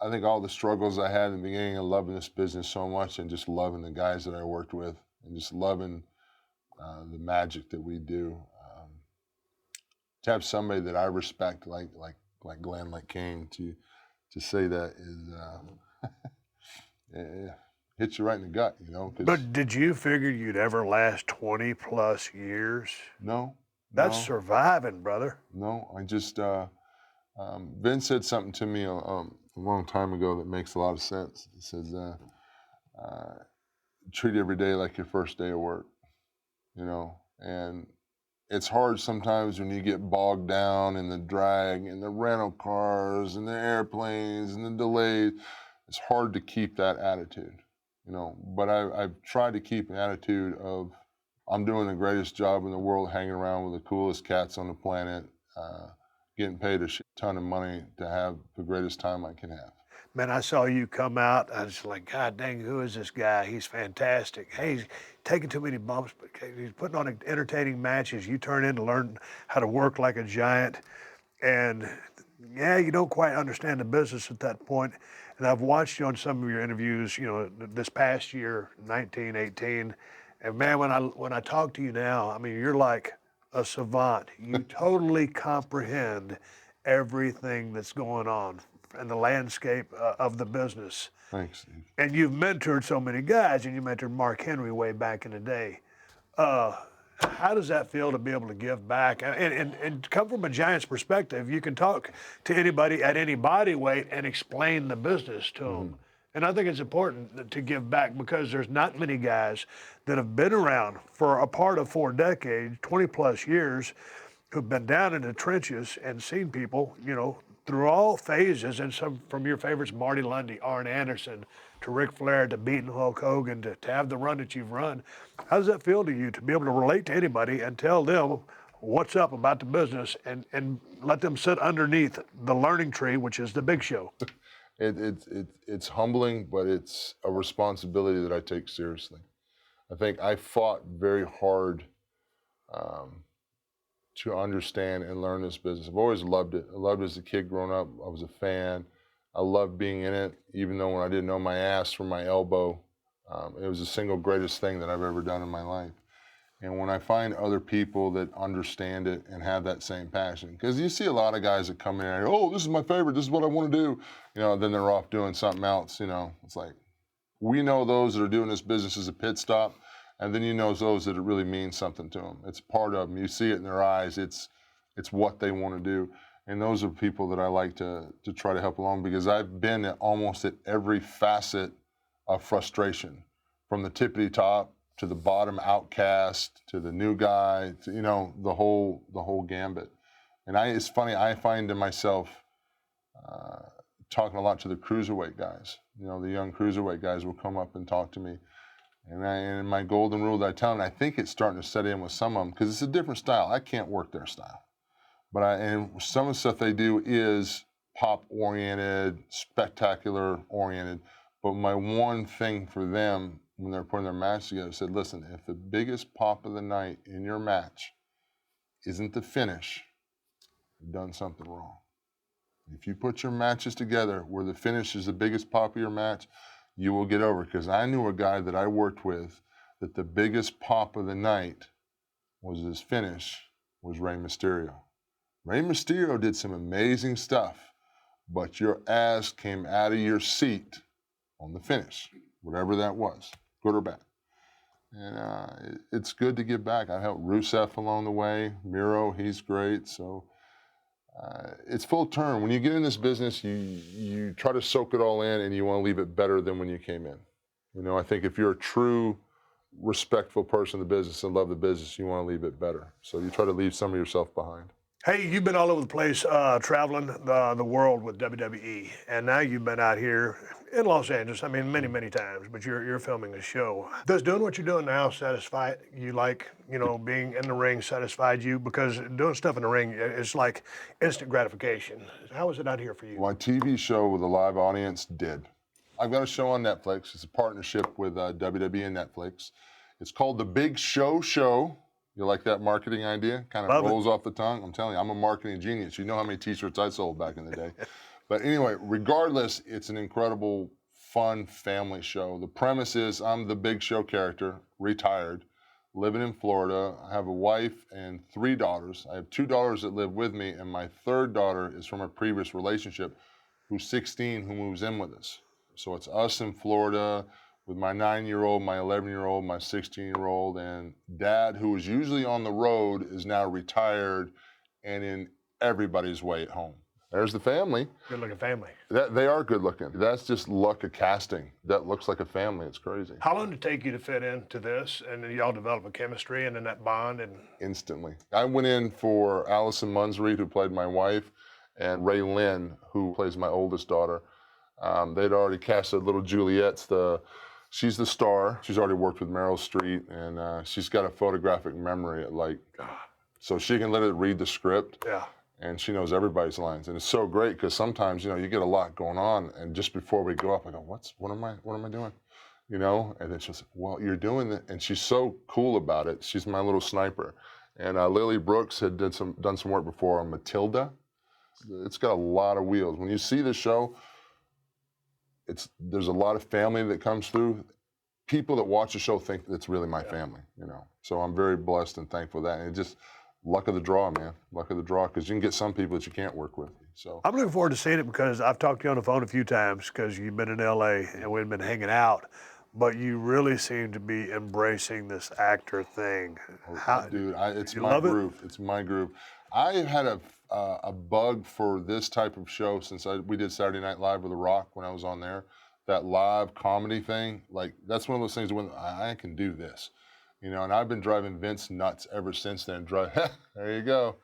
I think all the struggles I had in the beginning of loving this business so much and just loving the guys that I worked with and just loving the magic that we do. To have somebody that I respect like Glenn, like Kane, to say that is it hits you right in the gut, you know. But did you figure you'd ever last 20 plus years? No. That's surviving, brother. No, I just Vince said something to me a long time ago that makes a lot of sense. He says, treat every day like your first day of work, you know. And it's hard sometimes when you get bogged down in the drag and the rental cars and the airplanes and the delays. It's hard to keep that attitude, you know. But I've tried to keep an attitude of I'm doing the greatest job in the world, hanging around with the coolest cats on the planet, getting paid a shit ton of money to have the greatest time I can have. Man, I saw you come out. I was like, God dang, who is this guy? He's fantastic. Hey, he's taking too many bumps, but he's putting on entertaining matches. You turn in to learn how to work like a giant. And yeah, you don't quite understand the business at that point. And I've watched you on some of your interviews, you know, this past year, 19, 18. And man, when I talk to you now, I mean, you're like a savant. You totally comprehend everything that's going on in the landscape of the business. Thanks, Steve. And you've mentored so many guys, and you mentored Mark Henry way back in the day. How does that feel to be able to give back? And come from a Giants perspective, you can talk to anybody at any body weight and explain the business to them. And I think it's important to give back because there's not many guys that have been around for a part of 4 decades, 20 plus years, who've been down in the trenches and seen people, you know, through all phases, and some from your favorites, Marty Lundy, Arn Anderson, to Ric Flair, to beating Hulk Hogan, to have the run that you've run. How does that feel to you to be able to relate to anybody and tell them what's up about the business and let them sit underneath the learning tree, which is the Big Show? It's humbling, but it's a responsibility that I take seriously. I think I fought very hard to understand and learn this business. I've always loved it. I loved it as a kid growing up. I was a fan. I love being in it, even though when I didn't know my ass from my elbow, it was the single greatest thing that I've ever done in my life. And when I find other people that understand it and have that same passion, because you see a lot of guys that come in and, oh, this is my favorite, this is what I want to do, then they're off doing something else, It's like, we know those that are doing this business as a pit stop, and then you know those that it really means something to them. It's part of them. You see it in their eyes. It's what they want to do. And those are people that I like to try to help along, because I've been almost at every facet of frustration, from the tippity top to the bottom outcast to the new guy, to, the whole gambit. And it's funny, I find myself talking a lot to the cruiserweight guys. The young cruiserweight guys will come up and talk to me. And my golden rule that I tell them, and I think it's starting to set in with some of them, because it's a different style. I can't work their style. And some of the stuff they do is pop-oriented, spectacular-oriented. But my one thing for them, when they're putting their match together, I said, listen, if the biggest pop of the night in your match isn't the finish, you've done something wrong. If you put your matches together where the finish is the biggest pop of your match, you will get over. Because I knew a guy that I worked with that the biggest pop of the night was his finish was Rey Mysterio. Rey Mysterio did some amazing stuff, but your ass came out of your seat on the finish, whatever that was, good or bad. And it's good to give back. I helped Rusev along the way. Miro, he's great. So it's full term. When you get in this business, you try to soak it all in, and you want to leave it better than when you came in. I think if you're a true, respectful person in the business and love the business, you want to leave it better. So you try to leave some of yourself behind. Hey, you've been all over the place traveling the world with WWE, and now you've been out here in Los Angeles, many, many times, but you're filming a show. Does doing what you're doing now satisfy you, like, being in the ring satisfied you? Because doing stuff in the ring, it's like instant gratification. How is it out here for you? My TV show with a live audience did. I've got a show on Netflix. It's a partnership with WWE and Netflix. It's called The Big Show Show. You like that marketing idea? Kind of rolls off the tongue. I'm telling you, I'm a marketing genius. You know how many t-shirts I sold back in the day. But anyway, regardless, it's an incredible, fun family show. The premise is I'm the Big Show character, retired, living in Florida. I have a wife and 3 daughters. I have 2 daughters that live with me, and my 3rd daughter is from a previous relationship who's 16, who moves in with us. So it's us in Florida with my 9-year-old, my 11-year-old, my 16-year-old, and Dad, who is usually on the road, is now retired and in everybody's way at home. There's the family. Good-looking family. They are good-looking. That's just luck of casting. That looks like a family. It's crazy. How long did it take you to fit into this, and then y'all develop a chemistry and then that bond? And Instantly. I went in for Allison Munsreed, who played my wife, and Ray Lynn, who plays my oldest daughter. They'd already casted little Juliet's she's the star. She's already worked with Meryl Streep, and she's got a photographic memory so she can let it read the script. Yeah. And she knows everybody's lines. And it's so great because sometimes, you get a lot going on, and just before we go up, I go, what am I doing? And then she'll say, well, you're doing it. And she's so cool about it. She's my little sniper. And Lily Brooks had done some work before on Matilda. It's got a lot of wheels. When you see the show, there's a lot of family that comes through. People that watch the show think it's really my family, So I'm very blessed and thankful for that. And it just luck of the draw, man. Luck of the draw, because you can get some people that you can't work with. So I'm looking forward to seeing it, because I've talked to you on the phone a few times because you've been in LA and we've been hanging out, but you really seem to be embracing this actor thing. Dude, it's my groove. It's my groove. I had a bug for this type of show since we did Saturday Night Live with The Rock when I was on there. That live comedy thing, that's one of those things when I can do this, and I've been driving Vince nuts ever since then. There you go.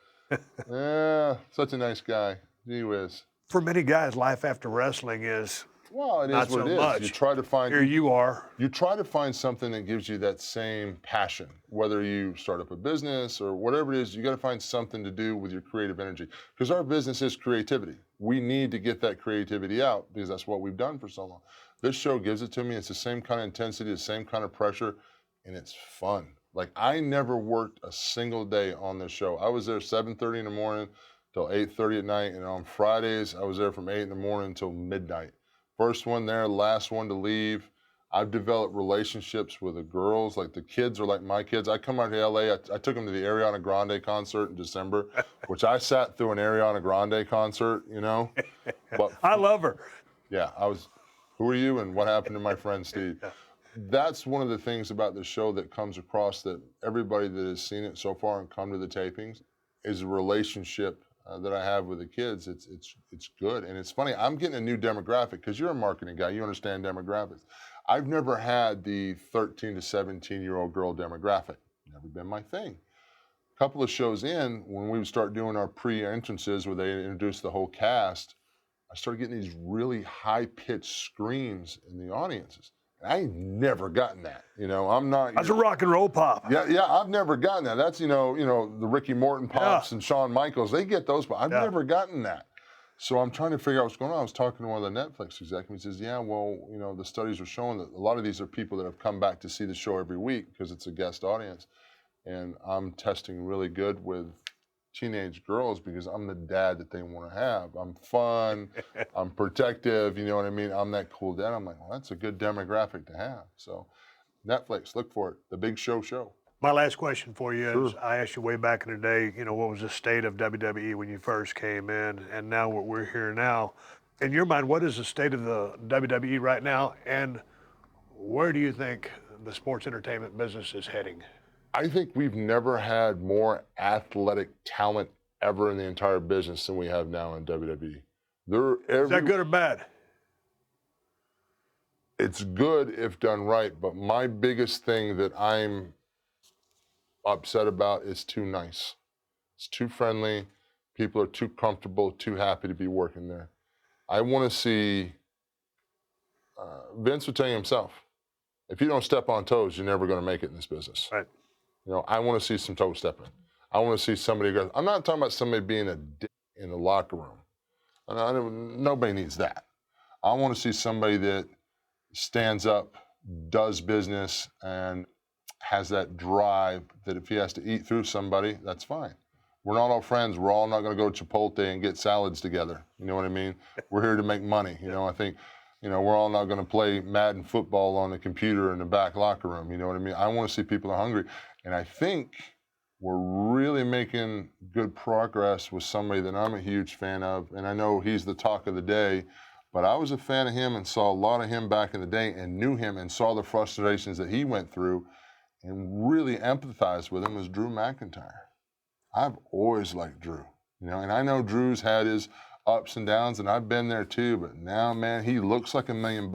Yeah, such a nice guy. Gee whiz. For many guys, life after wrestling is Well, it not is what so it is. much. You try to find Here you are. You try to find something that gives you that same passion. Whether you start up a business or whatever it is, you got to find something to do with your creative energy. Because our business is creativity. We need to get that creativity out because that's what we've done for so long. This show gives it to me. It's the same kind of intensity, the same kind of pressure, and it's fun. Like, I never worked a single day on this show. I was there 7:30 in the morning till 8:30 at night. And on Fridays, I was there from 8 in the morning until midnight. First one there, last one to leave. I've developed relationships with the girls. Like the kids are like my kids. I come out to LA. I took them to the Ariana Grande concert in December, which I sat through an Ariana Grande concert, you know. But I love her. yeah, who are you and what happened to my friend Steve? That's one of the things about the show that comes across that everybody that has seen it so far and come to the tapings is a relationship that I have with the kids. It's good. And it's funny, I'm getting a new demographic because you're a marketing guy. You understand demographics. I've never had the 13 to 17-year-old girl demographic. Never been my thing. A couple of shows in, when we would start doing our pre-entrances where they introduce the whole cast, I started getting these really high-pitched screams in the audiences. I ain't never gotten that. You know, I'm not. That's a rock and roll pop. Yeah, I've never gotten that. That's, you know, the Ricky Morton pops and Shawn Michaels, they get those, but I've never gotten that. So I'm trying to figure out what's going on. I was talking to one of the Netflix executives. He says, yeah, well, you know, the studies are showing that a lot of these are people that have come back to see the show every week because it's a guest audience. And I'm testing really good with teenage girls because I'm the dad that they want to have. I'm fun, I'm protective, you know what I mean? I'm that cool dad. I'm like, well, that's a good demographic to have. So Netflix, look for it, The Big Show Show. My last question for you is, I asked you way back in the day, you know, what was the state of WWE when you first came in, and now what we're here now. In your mind, what is the state of the WWE right now, and where do you think the sports entertainment business is heading? I think we've never had more athletic talent ever in the entire business than we have now in WWE. Is that good or bad? It's good if done right, but my biggest thing that I'm upset about is too nice. It's too friendly. People are too comfortable, too happy to be working there. I want to see, Vince would tell you himself, if you don't step on toes, you're never going to make it in this business. Right. You know, I want to see some toe stepping. I want to see somebody go. I'm not talking about somebody being a dick in the locker room. Nobody needs that. I want to see somebody that stands up, does business, and has that drive that if he has to eat through somebody, that's fine. We're not all friends. We're all not going to go to Chipotle and get salads together. You know what I mean? We're here to make money. You know, I think, you know, we're all not going to play Madden football on the computer in the back locker room. You know what I mean? I want to see people that are hungry. And I think we're really making good progress with somebody that I'm a huge fan of. And I know he's the talk of the day, but I was a fan of him and saw a lot of him back in the day and knew him and saw the frustrations that he went through and really empathized with him was Drew McIntyre. I've always liked Drew, you know, and I know Drew's had his ups and downs, and I've been there too, but now, man, he looks like $1 million.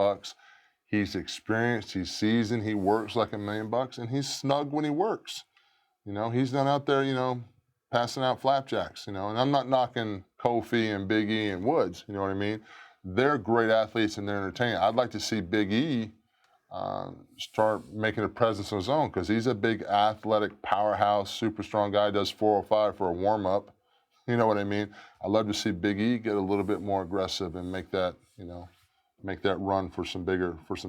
He's experienced, he's seasoned, he works like $1 million, and he's snug when he works. You know, he's not out there, you know, passing out flapjacks, you know, and I'm not knocking Kofi and Big E and Woods, you know what I mean? They're great athletes and they're entertaining. I'd like to see Big E start making a presence of his own because he's a big athletic powerhouse, super strong guy, does 405 for a warm-up. You know what I mean? I'd love to see Big E get a little bit more aggressive and make that, you know, make that run for some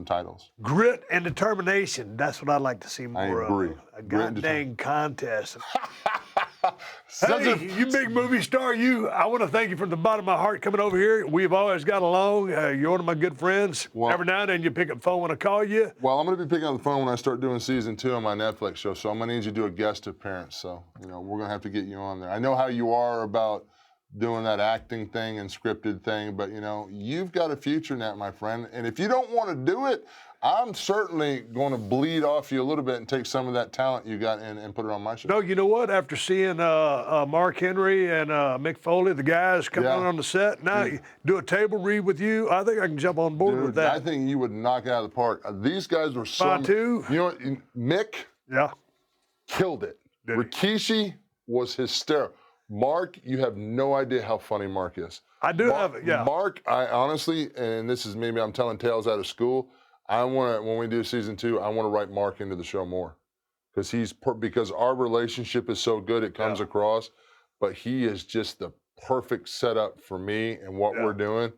titles. Grit and determination. That's what I'd like to see more I agree. of. A goddamn contest. Such Hey, you big movie star, I want to thank you from the bottom of my heart coming over here. We've always got along. You're one of my good friends. Well, every now and then you pick up the phone when I call you. Well, I'm going to be picking up the phone when I start doing season 2 on my Netflix show, so I'm going to need you to do a guest appearance. So, you know, we're going to have to get you on there. I know how you are about doing that acting thing and scripted thing, but, you know, you've got a future in that, my friend. And if you don't want to do it, I'm certainly going to bleed off you a little bit and take some of that talent you got and put it on my show. No, you know what? After seeing Mark Henry and Mick Foley, the guys coming on the set, now do a table read with you, I think I can jump on board with that. I think you would knock it out of the park. These guys were so... Fatu. You know what? Mick killed it. Rikishi was hysterical. Mark, you have no idea how funny Mark is. I do have it, yeah. Mark, I honestly, and this is maybe I'm telling tales out of school, I want to, when we do season 2, I want to write Mark into the show more. Because our relationship is so good, it comes across, but he is just the perfect setup for me and what we're doing.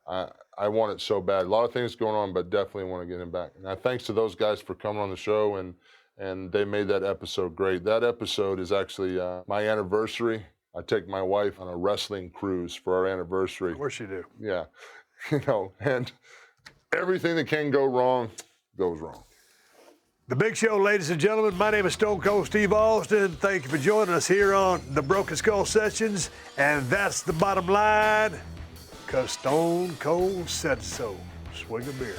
I want it so bad. A lot of things going on, but definitely want to get him back. And thanks to those guys for coming on the show, and they made that episode great. That episode is actually my anniversary. I take my wife on a wrestling cruise for our anniversary. Of course you do. Yeah, you know, and everything that can go wrong goes wrong. The Big Show, ladies and gentlemen. My name is Stone Cold Steve Austin. Thank you for joining us here on the Broken Skull Sessions. And that's the bottom line, because Stone Cold said so. Swig a beer.